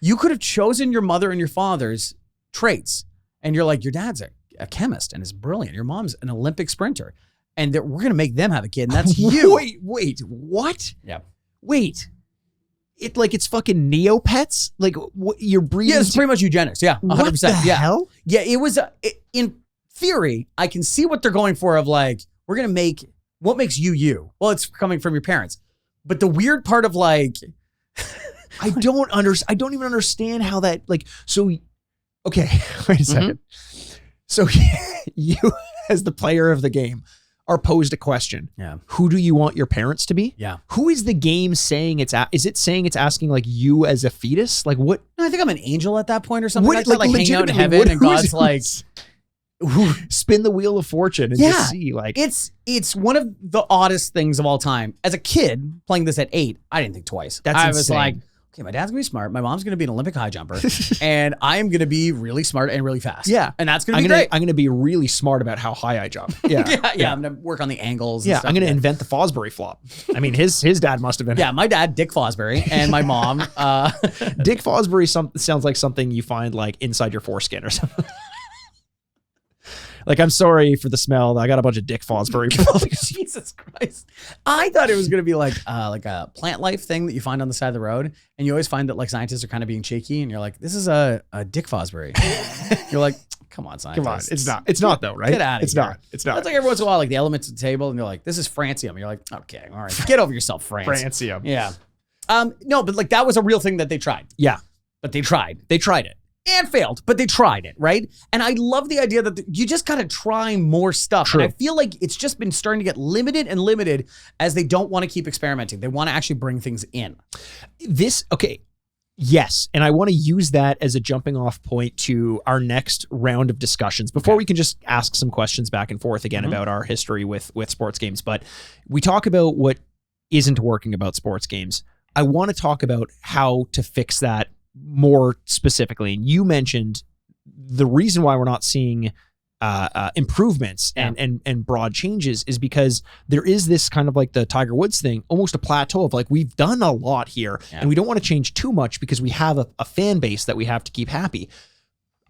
you could have chosen your mother and your father's traits. And you're like, your dad's a chemist and is brilliant. Your mom's an Olympic sprinter. And we're going to make them have a kid. And that's you. Wait, what? Yeah. Wait. It's fucking Neopets? Like what you're breeding? Yeah, it's pretty much eugenics. Yeah, 100%. What the hell? Yeah, it was in theory. I can see what they're going for. Of like, we're gonna make what makes you you. Well, it's coming from your parents. But the weird part of like, I don't even understand how that like. So, okay, wait a second. So you, as the player of the game, are posed a question. Yeah. Who do you want your parents to be? Yeah. Who is the game saying is it saying it's asking like you as a fetus? Like what? No, I think I'm an angel at that point or something like that. Like hanging out in heaven and God's like spin the wheel of fortune and just see like it's one of the oddest things of all time. As a kid playing this at 8, I didn't think twice. I was like, okay, my dad's gonna be smart. My mom's gonna be an Olympic high jumper, and I am gonna be really smart and really fast. Yeah, and that's gonna be great. I'm gonna be really smart about how high I jump. Yeah, I'm gonna work on the angles. Yeah, and stuff I'm gonna invent the Fosbury flop. I mean, his dad must have been. Yeah, my dad, Dick Fosbury, and my mom. Dick Fosbury sounds like something you find like inside your foreskin or something. Like, I'm sorry for the smell. I got a bunch of Dick Fosbury. Jesus Christ. I thought it was going to be like a plant life thing that you find on the side of the road. And you always find that like scientists are kind of being cheeky and you're like, this is a Dick Fosbury. You're like, come on, scientists. Come on. It's not. It's not though, right? Get out of it's here. Not. It's not. That's like every once in a while, like the elements at the table and you're like, this is francium. You're like, okay, all right. Get over yourself, Francium. Yeah. No, but like that was a real thing that they tried. Yeah. But they tried. They tried it. And failed, but they tried it, right? And I love the idea that you just gotta try more stuff. True. And I feel like it's just been starting to get limited as they don't want to keep experimenting. They want to actually bring things in. Okay. Yes. And I want to use that as a jumping off point to our next round of discussions before we can just ask some questions back and forth again about our history with sports games. But we talk about what isn't working about sports games. I want to talk about how to fix that more specifically. And you mentioned the reason why we're not seeing improvements and broad changes is because there is this kind of like the Tiger Woods thing, almost a plateau of like, we've done a lot here and we don't want to change too much because we have a fan base that we have to keep happy.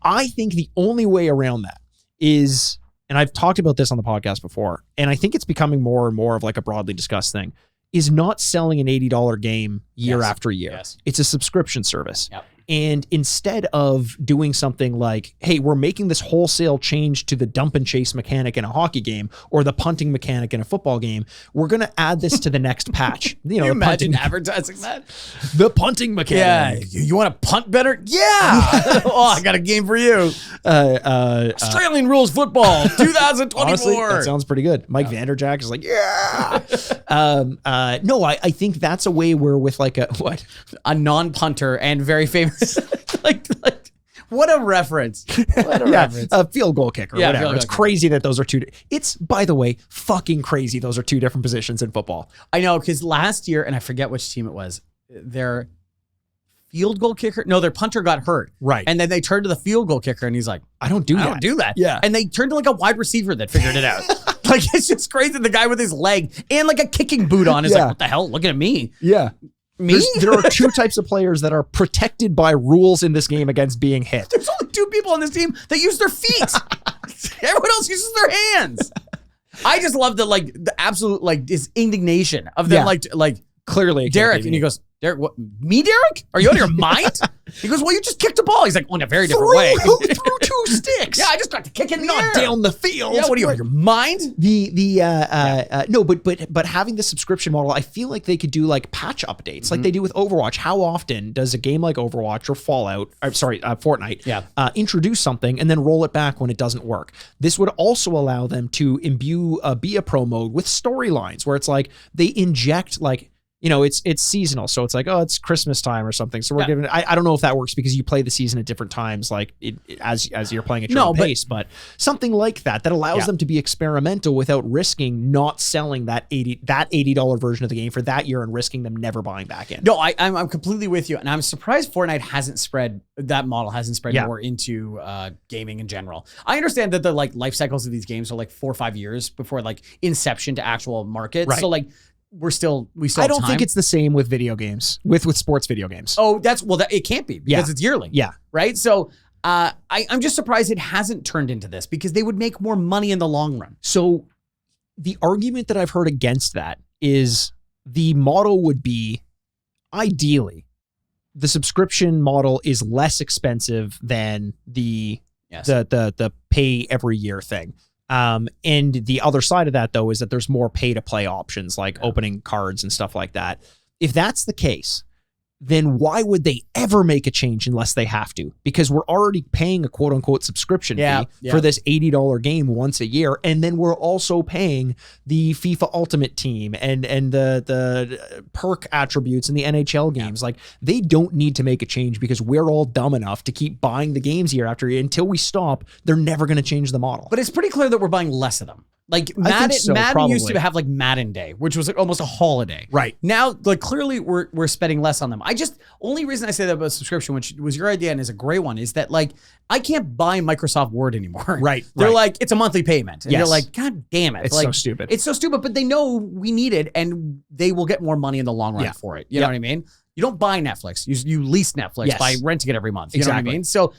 I think the only way around that is, and I've talked about this on the podcast before, and I think it's becoming more and more of like a broadly discussed thing, is not selling an $80 game year after year. Yes. It's a subscription service. Yep. And instead of doing something like, hey, we're making this wholesale change to the dump and chase mechanic in a hockey game or the punting mechanic in a football game, we're going to add this to the next patch. You know, Can you imagine advertising that? The punting mechanic. Yeah. You want to punt better? Yeah. Oh, I got a game for you. Australian rules football 2024. Honestly, that sounds pretty good. Mike Vanderjack is like, yeah. No, I think that's a way where with like a non-punter and very famous. like what a reference. What a reference. A field goal kicker or whatever. It's kicker. crazy that those are two. It's, by the way, fucking crazy. Those are two different positions in football. I know, because last year, and I forget which team it was, their field goal kicker, no, their punter got hurt. Right. And then they turned to the field goal kicker and he's like, I don't do that. Yeah. And they turned to like a wide receiver that figured it out. Like, it's just crazy. The guy with his leg and like a kicking boot on is like, what the hell? Look at me. Yeah. Me? There are two types of players that are protected by rules in this game against being hit. There's only two people on this team that use their feet. Everyone else uses their hands. I just love the absolute like this indignation of them like clearly Derek, and he goes, Derek, what? Me, Derek? Are you out of your mind? He goes, well, you just kicked a ball. He's like, in a very different way. Threw two sticks. Yeah, I just got to kick in the Not air. down the field. Yeah, what are you, out of your mind? No, but having the subscription model, I feel like they could do like patch updates like they do with Overwatch. How often does a game like Overwatch or Fortnite introduce something and then roll it back when it doesn't work? This would also allow them to imbue Be a Pro mode with storylines where it's like they inject like, you know, it's seasonal. So it's like, oh, it's Christmas time or something. So we're giving I don't know if that works because you play the season at different times, like as you're playing at your own pace, but something like that allows them to be experimental without risking not selling that $80 version of the game for that year and risking them never buying back in. No, I'm completely with you. And I'm surprised Fortnite that model hasn't spread more into gaming in general. I understand that the like life cycles of these games are like 4 or 5 years before like inception to actual market. Right. So like, we still I don't think it's the same with video games, with sports video games. Oh, it can't be because it's yearly. Yeah. Right. So I'm just surprised it hasn't turned into this because they would make more money in the long run. So the argument that I've heard against that is the model would be ideally the subscription model is less expensive than the pay every year thing. And the other side of that, though, is that there's more pay to play options like opening cards and stuff like that. If that's the case, then why would they ever make a change unless they have to? Because we're already paying a quote unquote subscription fee for this $80 game once a year. And then we're also paying the FIFA Ultimate Team and the perk attributes in the NHL games. Like they don't need to make a change because we're all dumb enough to keep buying the games year after year. Until we stop, they're never going to change the model. But it's pretty clear that we're buying less of them. Like Madden used to have like Madden Day, which was like almost a holiday. Right. Now, like clearly we're spending less on them. Only reason I say that about subscription, which was your idea and is a great one, is that like I can't buy Microsoft Word anymore. Right. They're like, it's a monthly payment. And you're like, God damn it. It's like, so stupid. It's so stupid, but they know we need it and they will get more money in the long run for it. You know what I mean? You don't buy Netflix. You lease Netflix by renting it every month. You know what I mean? So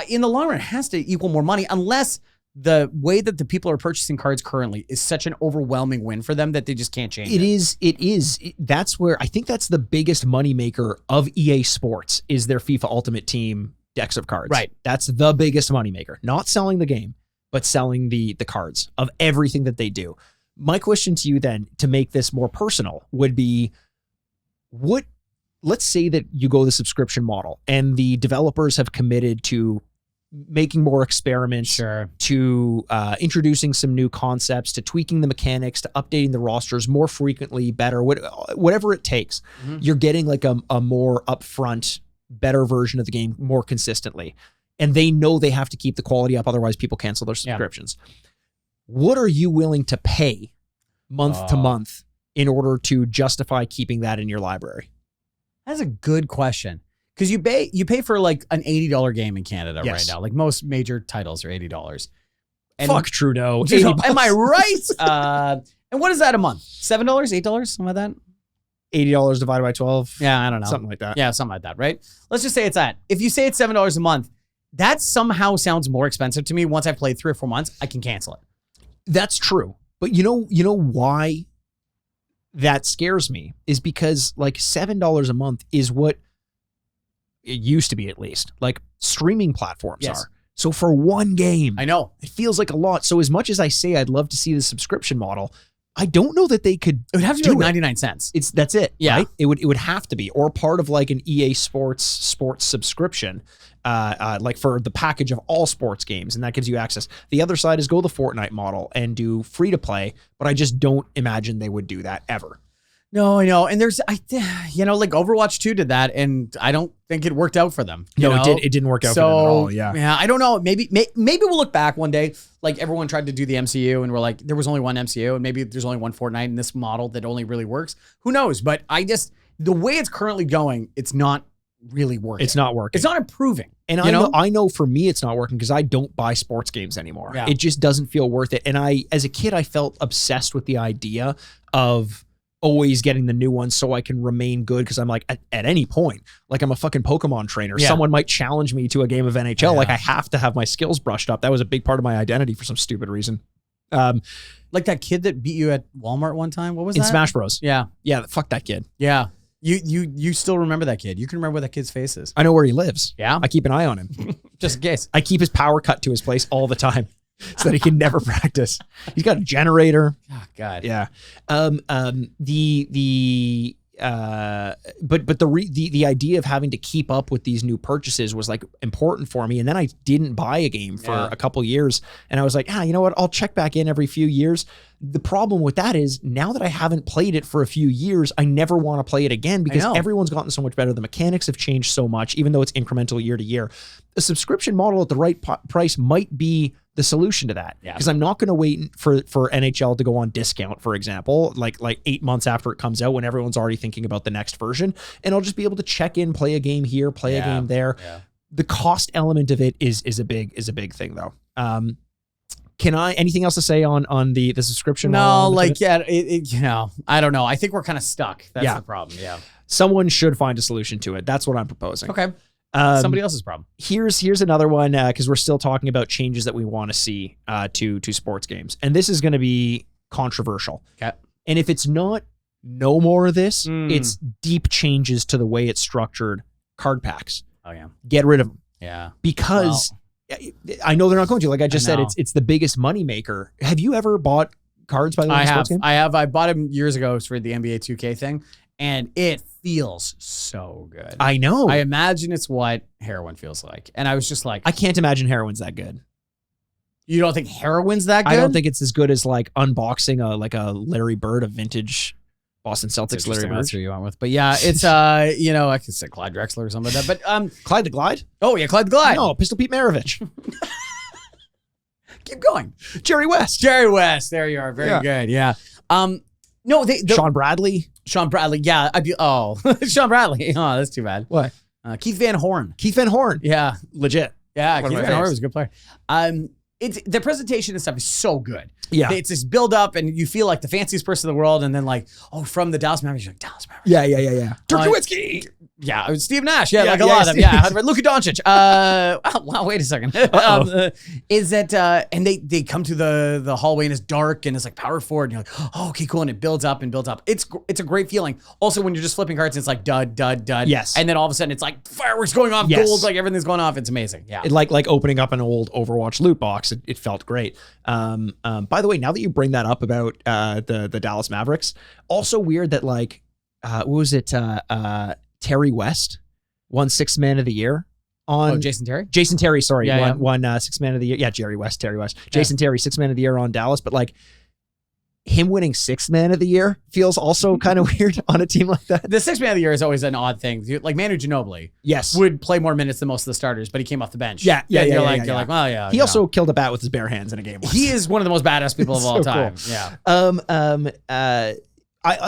in the long run, it has to equal more money unless the way that the people are purchasing cards currently is such an overwhelming win for them that they just can't change it. It is. That's where I think that's the biggest moneymaker of EA Sports is their FIFA Ultimate Team decks of cards. Right. That's the biggest moneymaker. Not selling the game, but selling the cards of everything that they do. My question to you then, to make this more personal, would be, let's say that you go the subscription model and the developers have committed to making more experiments, to introducing some new concepts, to tweaking the mechanics, to updating the rosters more frequently, better, whatever it takes. You're getting like a more upfront, better version of the game more consistently. And they know they have to keep the quality up, otherwise people cancel their subscriptions. What are you willing to pay month to month in order to justify keeping that in your library? That's a good question. Because you pay for like an $80 game in Canada right now. Like most major titles are $80. And fuck Trudeau. Am I right? And what is that a month? $7, $8, something like that? $80 divided by 12. Yeah, I don't know. Something like that. Yeah, something like that, right? Let's just say it's that. If you say it's $7 a month, that somehow sounds more expensive to me. Once I've played 3 or 4 months, I can cancel it. That's true. But you know why that scares me is because like $7 a month is what it used to be, at least, like streaming platforms are. So for one game, I know it feels like a lot. So as much as I say I'd love to see the subscription model, I don't know that they could. It would have to be like 99 cents. That's it. Yeah. Right? It would have to be, or part of like an EA Sports subscription, like for the package of all sports games, and that gives you access. The other side is go the Fortnite model and do free to play, but I just don't imagine they would do that ever. No, I know. And there's, like Overwatch 2 did that, and I don't think it worked out for them. It didn't work out for them at all. Yeah, I don't know. Maybe we'll look back one day, like everyone tried to do the MCU, and we're like, there was only one MCU, and maybe there's only one Fortnite in this model that only really works. Who knows? But the way it's currently going, it's not really working. It's not working. It's not improving. And I know for me it's not working because I don't buy sports games anymore. Yeah. It just doesn't feel worth it. And as a kid, I felt obsessed with the idea of always getting the new ones so I can remain good, because I'm like, at any point, like I'm a fucking Pokemon trainer. Yeah. Someone might challenge me to a game of NHL. Like I have to have my skills brushed up. That was a big part of my identity for some stupid reason. Like that kid that beat you at Walmart one time. What was that? In Smash Bros. Yeah. Yeah, fuck that kid. Yeah. You still remember that kid. You can remember what that kid's face is. I know where he lives. Yeah. I keep an eye on him. Just in case. I keep his power cut to his place all the time so that he can never practice. He's got a generator. Oh, God. Yeah. But the idea of having to keep up with these new purchases was like important for me. And then I didn't buy a game for a couple years, and I was like, you know what? I'll check back in every few years. The problem with that is now that I haven't played it for a few years, I never want to play it again because everyone's gotten so much better. The mechanics have changed so much, even though it's incremental year to year. A subscription model at the right price might be the solution to that, because I'm not going to wait for NHL to go on discount, for example, like 8 months after it comes out when everyone's already thinking about the next version, and I'll just be able to check in, play a game here, play a game there. Yeah. The cost element of it is a big thing though. Anything else to say on the subscription? No, like, I don't know. I think we're kind of stuck. That's the problem. Yeah. Someone should find a solution to it. That's what I'm proposing. Okay. Somebody else's problem. Here's another one, because we're still talking about changes that we want to see to sports games, and this is going to be controversial. Okay. And if it's not no more of this, it's deep changes to the way it's structured. Card packs. Oh yeah. Get rid of them. Yeah. Because I know they're not going to. Like I just said, it's the biggest moneymaker. Have you ever bought cards by the way? I have. I bought them years ago for the NBA 2K thing, and it feels so good. I know. I imagine it's what heroin feels like. And I was just like, I can't imagine heroin's that good. You don't think heroin's that good? I don't think it's as good as like unboxing a Larry Bird, a vintage Boston Celtics Larry Bird. That's who you went with. But yeah, it's I could say Clyde Drexler or something like that. But Clyde the Glide? Oh yeah, Clyde the Glide. No, Pistol Pete Maravich. Keep going. Jerry West. There you are. Very good. Yeah. No, Sean Bradley. Yeah. Sean Bradley. Oh, that's too bad. What? Keith Van Horn. Keith Van Horn. Yeah. Legit. Yeah. Keith Van Horn was a good player. it's the presentation and stuff is so good. Yeah. It's this build up and you feel like the fanciest person in the world. And then like, oh, from the Dallas Mavericks, you're like, Dallas Mavericks. Yeah. Dirk Nowitzki. Yeah, Steve Nash. Yeah, like a lot of them. Yeah, Luka Doncic. Wow, wait a second. Is that and they come to the hallway and it's dark and it's like power forward and you're like, oh, okay, cool, and it builds up and builds up. It's a great feeling. Also, when you're just flipping cards, it's like dud. Yes. And then all of a sudden it's like fireworks going off, gold, like everything's going off. It's amazing. Yeah. Like opening up an old Overwatch loot box. It felt great. By the way, now that you bring that up about the Dallas Mavericks, also weird that like what was it? Terry West won Sixth Man of the Year on Jason Terry. Jason Terry, sorry, won Sixth Man of the Year. Yeah, Terry West. Jason Terry, Sixth Man of the Year on Dallas, but like him winning Sixth Man of the Year feels also kind of weird on a team like that. The Sixth Man of the Year is always an odd thing. Like Manu Ginobili, would play more minutes than most of the starters, but he came off the bench. You're like, well, yeah. He also killed a bat with his bare hands in a game once. He is one of the most badass people of all time. Cool. Yeah.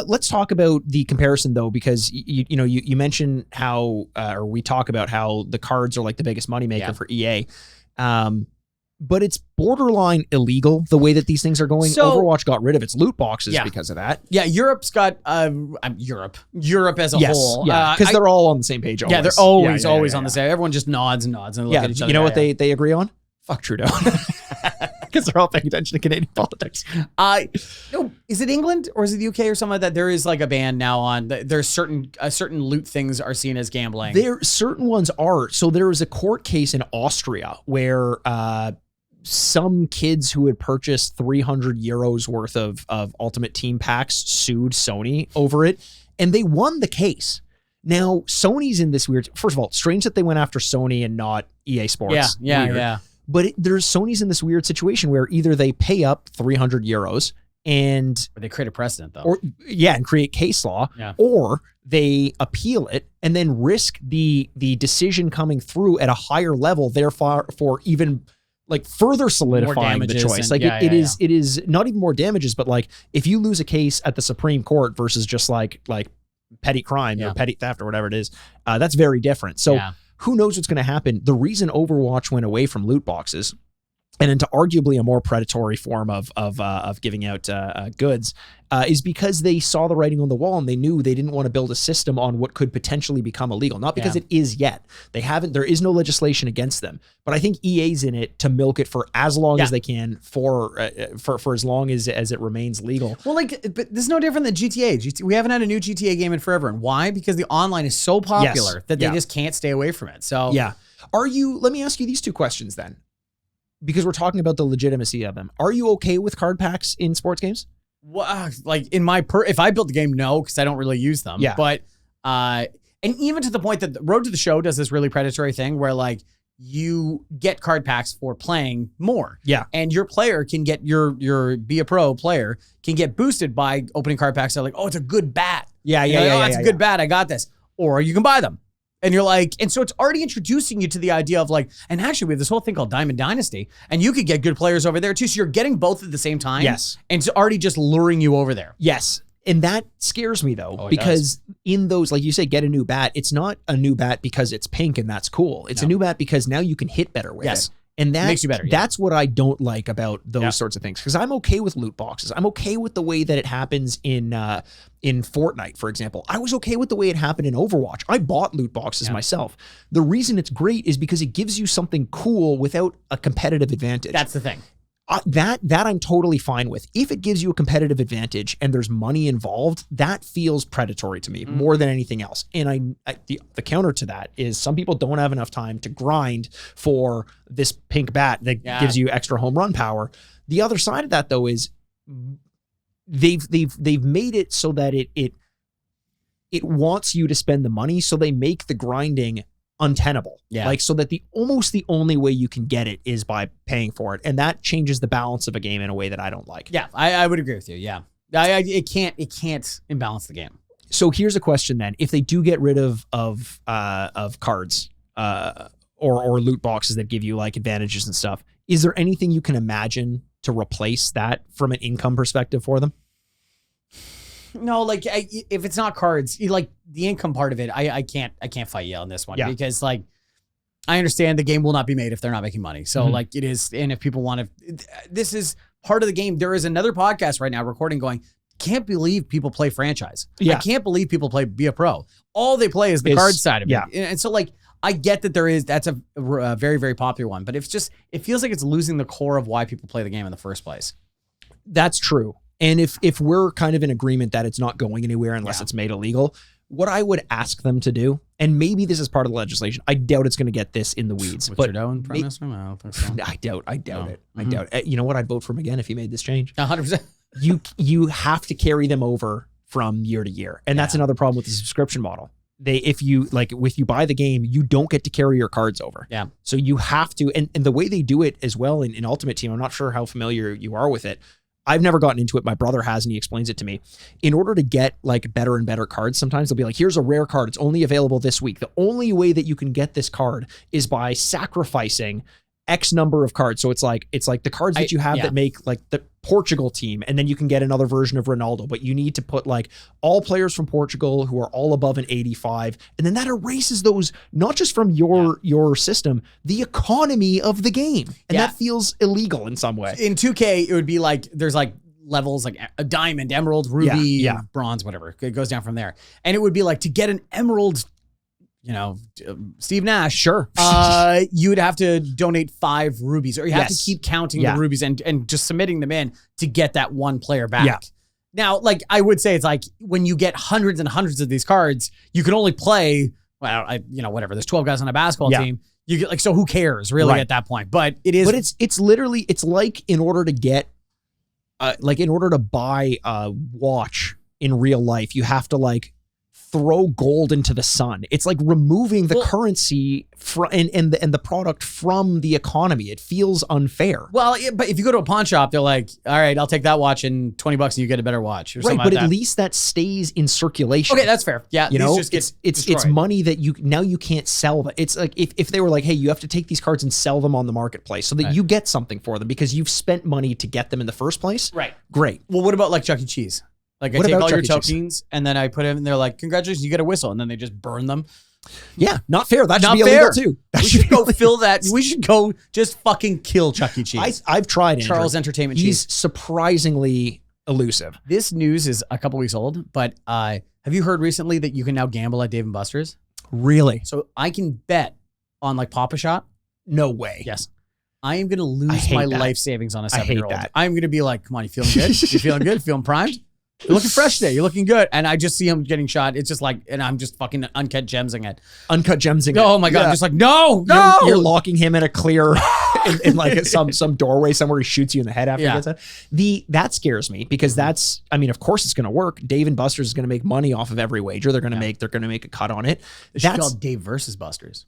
Let's talk about the comparison though, because you mentioned how, or we talk about how the cards are like the biggest moneymaker for EA. But it's borderline illegal the way that these things are going. So, Overwatch got rid of its loot boxes because of that. Yeah, Europe's got Europe as a whole. Yeah, because they're all on the same page. Always. Yeah, they're always on the same. Everyone just nods and nods and look at each other. You know what they agree on? Fuck Trudeau. Because they're all paying attention to Canadian politics. Is it England or is it the UK or something like that? There is like a ban now on there's certain loot things are seen as gambling. There certain ones are. So there was a court case in Austria where some kids who had purchased 300 euros worth of Ultimate Team packs sued Sony over it, and they won the case. Now Sony's in this weird. First of all, strange that they went after Sony and not EA Sports. Yeah. But Sony's in this weird situation where either they pay up 300 euros or they create a precedent though. And create case law, or they appeal it and then risk the decision coming through at a higher level, therefore for even like further solidifying the choice. It is not even more damages, but like if you lose a case at the Supreme Court versus just like petty crime or petty theft or whatever it is, that's very different. So who knows what's going to happen? The reason Overwatch went away from loot boxes and into arguably a more predatory form of giving out goods is because they saw the writing on the wall and they knew they didn't want to build a system on what could potentially become illegal. Not because it is yet. There is no legislation against them. But I think EA's in it to milk it for as long as they can for as long as it remains legal. Well, but this is no different than GTA. We haven't had a new GTA game in forever. And why? Because the online is so popular that they just can't stay away from it. So let me ask you these two questions then, because we're talking about the legitimacy of them. Are you okay with card packs in sports games? Well, like in if I built the game, no, because I don't really use them. Yeah. But and even to the point that Road to the Show does this really predatory thing where like you get card packs for playing more. Yeah. And your player can get your Be a Pro player can get boosted by opening card packs. They're like, oh, it's a good bat. It's a good bat. I got this. Or you can buy them. And you're like, and so it's already introducing you to the idea of like, and actually we have this whole thing called Diamond Dynasty, and you could get good players over there too. So you're getting both at the same time. Yes. And it's already just luring you over there. Yes. And that scares me though, because in those, like you say, get a new bat. It's not a new bat because it's pink and that's cool. It's a new bat because now you can hit better with it. And that makes you better. That's what I don't like about those sorts of things. Because I'm okay with loot boxes. I'm okay with the way that it happens in Fortnite, for example. I was okay with the way it happened in Overwatch. I bought loot boxes myself. The reason it's great is because it gives you something cool without a competitive advantage. That's the thing. That I'm totally fine with. If it gives you a competitive advantage and there's money involved, that feels predatory to me more than anything else. And the counter to that is some people don't have enough time to grind for this pink bat that gives you extra home run power. The other side of that though is they've made it so that it wants you to spend the money, so they make the grinding untenable. Like so that almost the only way you can get it is by paying for it, and that changes the balance of a game in a way that I don't like. I would agree with you. It can't imbalance the game. So here's a question then: if they do get rid of cards or loot boxes that give you like advantages and stuff, is there anything you can imagine to replace that from an income perspective for them? No, like if it's not cards, like the income part of it, I can't fight you on this one because like I understand the game will not be made if they're not making money. So like it is. And if people want to, this is part of the game. There is another podcast right now recording going, can't believe people play franchise. I can't believe people be a pro. All they play is the card side of it. And so like, I get that that's a very, very popular one, but it feels like it's losing the core of why people play the game in the first place. That's true. And if we're kind of in agreement that it's not going anywhere unless it's made illegal, what I would ask them to do, and maybe this is part of the legislation, I doubt it's going to get this in the weeds. But Prime Minister? I don't think so. I doubt it. I doubt it. You know what? I'd vote for him again if he made this change. 100%. You have to carry them over from year to year. And that's another problem with the subscription model. If you buy the game, you don't get to carry your cards over. Yeah. So you have to, and the way they do it as well in Ultimate Team, I'm not sure how familiar you are with it. I've never gotten into it. My brother has, and he explains it to me. In order to get like better and better cards, sometimes they'll be like, here's a rare card. It's only available this week. The only way that you can get this card is by sacrificing X number of cards. So it's like the cards that you have that make like the Portugal team, and then you can get another version of Ronaldo, but you need to put like all players from Portugal who are all above an 85, and then that erases those, not just from your system, the economy of the game, and that feels illegal in some way. In 2K, it would be like there's like levels like a diamond, emerald, ruby, bronze, whatever. It goes down from there, and it would be like to get an emerald, Steve Nash, sure. You would have to donate 5 rubies, or you have to keep counting the rubies and just submitting them in to get that one player back. Yeah. Now, like I would say, it's like when you get hundreds and hundreds of these cards, you can only play, whatever. There's 12 guys on a basketball team. You get so who cares really at that point? But it is. But it's literally, it's like in order to get, in order to buy a watch in real life, you have to like throw gold into the sun. It's like removing the currency and the product from the economy. It feels unfair. Well, but if you go to a pawn shop, they're like, all right, I'll take that watch and $20 and you get a better watch. Or right, but like at least that stays in circulation. Okay, that's fair. Yeah, it's money that you can't sell. It's like if they were like, hey, you have to take these cards and sell them on the marketplace so that you get something for them because you've spent money to get them in the first place. Right. Great. Well, what about like Chuck E. Cheese? Like I take all your tokens and then I put them and they're like, congratulations, you get a whistle. And then they just burn them. Yeah, not fair. That should be illegal too. We should go fill that. We should go just fucking kill Chuck E. Cheese. I've tried Charles Entertainment Cheese. He's surprisingly elusive. This news is a couple weeks old, but have you heard recently that you can now gamble at Dave & Buster's? Really? So I can bet on like Papa Shot. No way. Yes. I am going to lose my life savings on a 7-year-old. I'm going to be like, come on, you feeling good? You feeling good? Feeling primed? You're looking fresh today. You're looking good. And I just see him getting shot. It's just like, and I'm just fucking uncut gemsing it. Uncut gemsing it. Oh my God. Yeah. Just like, no. You're locking him in a clear, in like some doorway somewhere. He shoots you in the head after he gets it. That scares me because of course it's going to work. Dave & Buster's is going to make money off of every wager. They're going to make a cut on it. That's called Dave versus Buster's.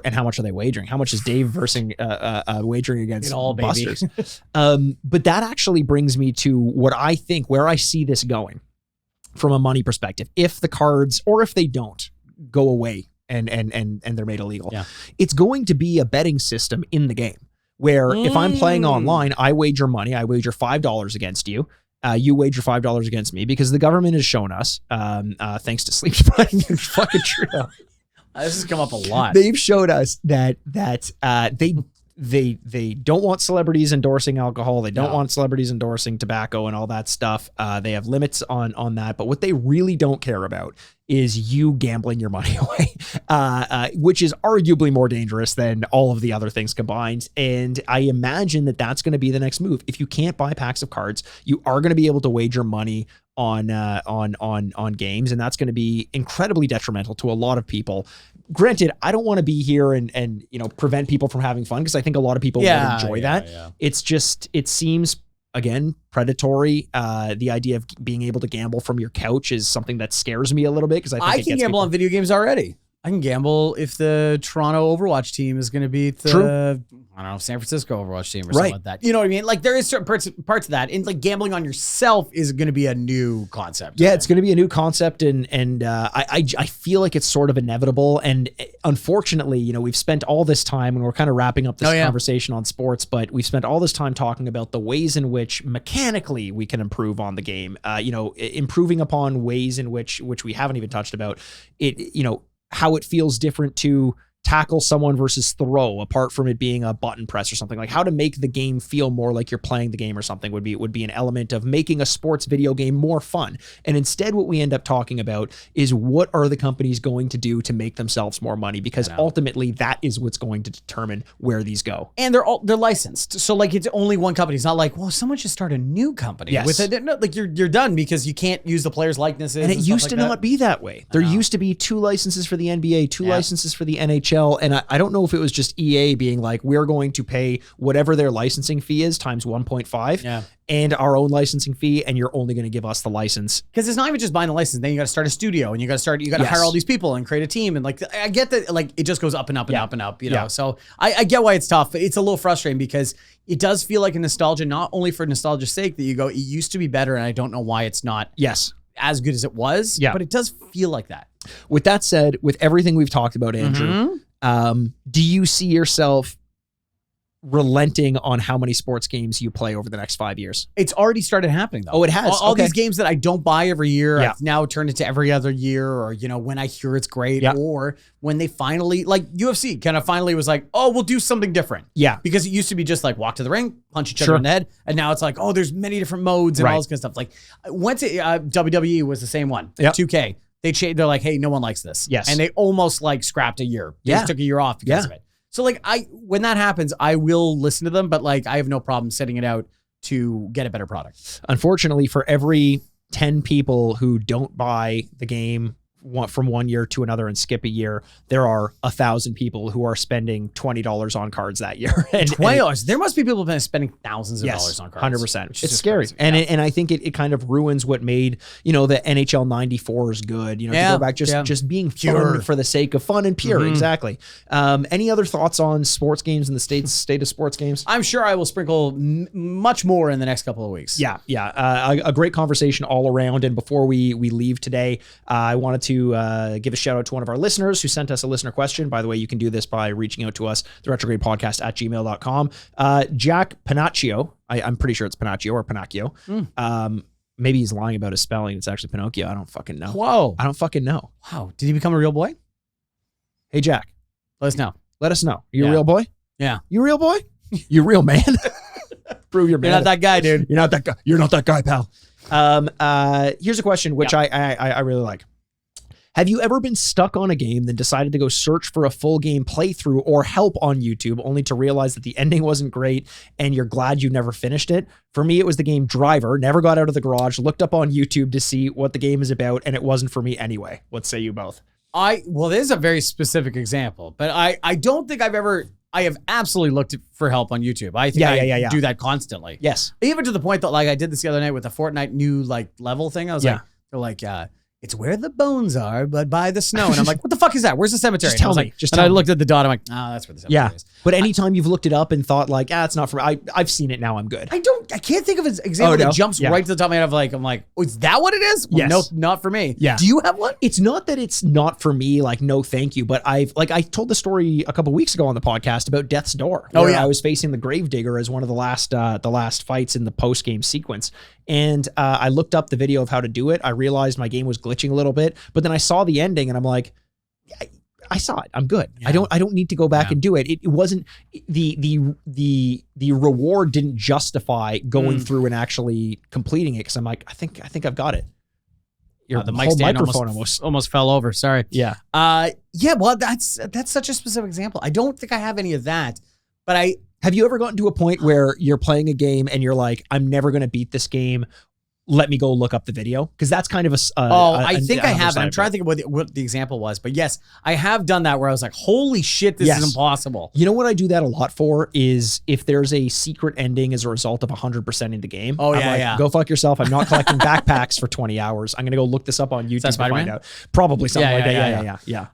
And how much are they wagering? How much is Dave wagering against Buster's? But that actually brings me to what I think, where I see this going from a money perspective. If the cards, or if they don't go away and they're made illegal, it's going to be a betting system in the game where if I'm playing online, I wager money. I wager $5 against you. You wager $5 against me because the government has shown us, thanks to sleep spying and fucking true. This has come up a lot. They've showed us that they don't want celebrities endorsing alcohol. They don't want celebrities endorsing tobacco and all that stuff. They have limits on that. But what they really don't care about is you gambling your money away, which is arguably more dangerous than all of the other things combined. And I imagine that that's going to be the next move. If you can't buy packs of cards, you are going to be able to wager money on games, and that's going to be incredibly detrimental to a lot of people. Granted, I don't want to be here and prevent people from having fun because I think a lot of people will enjoy that. Yeah. It's just, it seems again predatory. The idea of being able to gamble from your couch is something that scares me a little bit because I can gamble on video games already. I can gamble if the Toronto Overwatch team is going to beat the San Francisco Overwatch team or something like that. You know what I mean? Like there is certain parts of that, and like gambling on yourself is going to be a new concept. Yeah, it's going to be a new concept, and I feel like it's sort of inevitable. And unfortunately, we've spent all this time, and we're kind of wrapping up this conversation on sports, but we've spent all this time talking about the ways in which mechanically we can improve on the game. Improving upon ways in which we haven't even touched about it. How it feels different to tackle someone versus throw, apart from it being a button press or something. Like how to make the game feel more like you're playing the game or something would be an element of making a sports video game more fun. And instead what we end up talking about is what are the companies going to do to make themselves more money, because ultimately that is what's going to determine where these go. And they're licensed. So like it's only one company. It's not like, well, someone should start a new company with it. No, like you're done because you can't use the players' likenesses. And it used to not be that way. There used to be 2 licenses for the NBA, 2 licenses for the NHL. And I don't know if it was just EA being like, we're going to pay whatever their licensing fee is times 1.5 and our own licensing fee, and you're only going to give us the license. Because it's not even just buying the license. Then you got to start a studio, and you got to hire all these people and create a team. And like, I get that, like it just goes up and up and up and up, you know? So I get why it's tough. It's a little frustrating because it does feel like a nostalgia, not only for nostalgia's sake that you go, it used to be better. And I don't know why it's not as good as it was, but it does feel like that. With that said, with everything we've talked about, Andrew, do you see yourself relenting on how many sports games you play over the next 5 years? It's already started happening though. Oh, it has. All these games that I don't buy every year, I've now turned into every other year, or, you know, when I hear it's great, or when they finally, like UFC kind of finally was like, oh, we'll do something different. Yeah. Because it used to be just like walk to the ring, punch each other in the head. And now it's like, oh, there's many different modes and all this kind of stuff. Like once WWE was the same one, 2K. They're like, hey, no one likes this. Yes. And they almost like scrapped a year. They just took a year off because of it. So like when that happens, I will listen to them, but like I have no problem setting it out to get a better product. Unfortunately, for every 10 people who don't buy the game from one year to another and skip a year, there are 1,000 people who are spending $20 on cards that year. And $20. There must be people who've been spending thousands of dollars on cards. 100%. It's scary. Crazy. And I think it kind of ruins what made, you know, the NHL 94s good. You know, to go back just being fun for the sake of fun and pure. Exactly. Any other thoughts on sports games and the state of sports games? I'm sure I will sprinkle much more in the next couple of weeks. Yeah. A great conversation all around. And before we leave today, I wanted to give a shout out to one of our listeners who sent us a listener question. By the way, you can do this by reaching out to us, the Retrograde Podcast at gmail.com. Jack Panaccio, I'm pretty sure it's Panaccio or Pinocchio. Maybe he's lying about his spelling. It's actually Pinocchio. I don't fucking know. Whoa. I don't fucking know. Wow. Did he become a real boy? Hey, Jack. Let us know. Let us know. You a real boy? Yeah. You a real boy? You a real man? Prove your man. You're not that guy, dude. You're not that guy. You're not that guy, pal. Here's a question which I really like. Have you ever been stuck on a game, then decided to go search for a full game playthrough or help on YouTube, only to realize that the ending wasn't great and you're glad you never finished it? For me, it was the game Driver. Never got out of the garage, looked up on YouTube to see what the game is about, and it wasn't for me anyway. What say you both? Well, there's a very specific example, but I don't think I have absolutely looked for help on YouTube. I think I do that constantly. Yes. Even to the point that like I did this the other night with the Fortnite new like level thing. I was like, they're like, it's where the bones are, but by the snow. And I'm like, what the fuck is that? Where's the cemetery? Just tell me. And I looked at the dot. I'm like, oh, that's where the cemetery is. But anytime you've looked it up and thought like, it's not for me. I've seen it now. I'm good. I can't think of an example that jumps right to the top of my head. I'm like, oh, is that what it is? Well, no, not for me. Yeah. Do you have one? It's not that it's not for me. Like, no, thank you. But I told the story a couple weeks ago on the podcast about Death's Door. I was facing the Gravedigger as one of the last fights in the post game sequence. And I looked up the video of how to do it. I realized my game was glitching a little bit, but then I saw the ending and I'm like, I saw it. I'm good. Yeah. I don't need to go back and do it. It wasn't the reward didn't justify going through and actually completing it. Cause I'm like, I think I've got it. The microphone almost fell over. Sorry. Yeah. Well, that's such a specific example. I don't think I have any of that, but have you ever gotten to a point where you're playing a game and you're like, I'm never going to beat this game. Let me go look up the video. Because that's kind of I think I have. I'm trying to think of what the example was. But yes, I have done that where I was like, holy shit, this is impossible. You know what I do that a lot for is if there's a secret ending as a result of 100%ing the game. Oh, yeah. Go fuck yourself. I'm not collecting backpacks for 20 hours. I'm going to go look this up on YouTube to find out. Probably something like that. Yeah.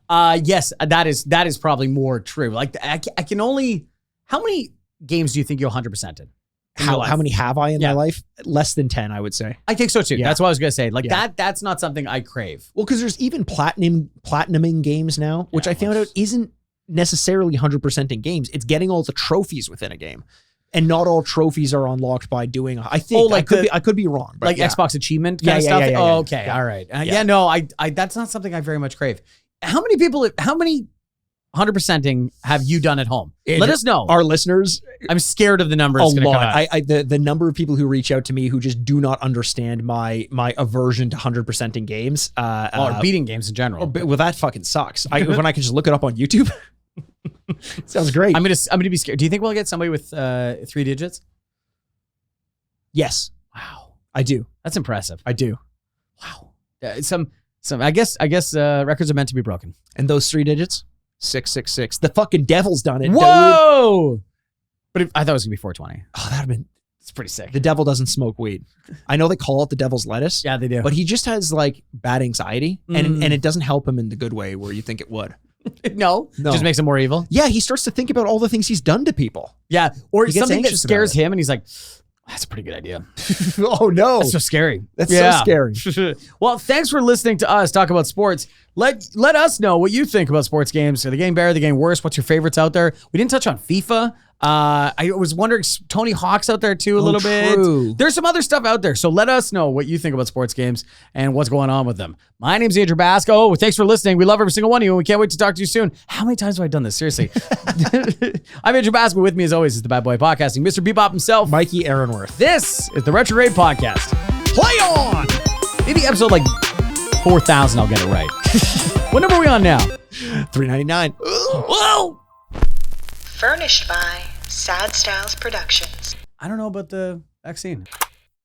Yes, that is probably more true. Like I can only, how many games do you think you're 100%ed in? How many have I in my life? Less than 10, I would say. I think so too. Yeah. That's what I was going to say. Like that's not something I crave. Well, because there's even platinuming games now, which I found out isn't necessarily 100% in games. It's getting all the trophies within a game. And not all trophies are unlocked by doing, I think, I could be wrong. But like Xbox achievement kind of stuff? Okay. All right. No, I that's not something I very much crave. How many 100%ing have you done at home? Let us know. Our listeners, I'm scared of the numbers. a lot. The number of people who reach out to me who just do not understand my aversion to 100%ing games. Or beating games in general. Well, that fucking sucks. When I can just look it up on YouTube. Sounds great. I'm gonna be scared. Do you think we'll get somebody with 3 digits? Yes. Wow. I do. That's impressive. I do. Wow. Some. I guess records are meant to be broken. And those 3 digits? 666. The fucking devil's done it. Whoa! Dude. But I thought it was gonna be 420. Oh, that'd have been. It's pretty sick. The devil doesn't smoke weed. I know they call it the devil's lettuce. Yeah, they do. But he just has like bad anxiety, and it doesn't help him in the good way where you think it would. No, just makes him more evil. Yeah, he starts to think about all the things he's done to people. Yeah, or He gets something that anxious scares about him, and he's like, "That's a pretty good idea." Oh no, That's so scary. That's so scary. Well, thanks for listening to us talk about sports. Let us know what you think about sports games. Are they getting better? Are they getting worse? What's your favorites out there? We didn't touch on FIFA. I was wondering, Tony Hawk's out there too a little bit. There's some other stuff out there. So let us know what you think about sports games and what's going on with them. My name's Andrew Basco. Thanks for listening. We love every single one of you, and we can't wait to talk to you soon. How many times have I done this? Seriously. I'm Andrew Basco. With me, as always, is the Bad Boy Podcasting, Mr. Bebop himself, Mikey Aaronworth. This is the Retrograde Podcast. Play on! Maybe episode like 4,000, I'll get it right. What number are we on now? 399. Whoa! Furnished by Sad Styles Productions. I don't know about the vaccine.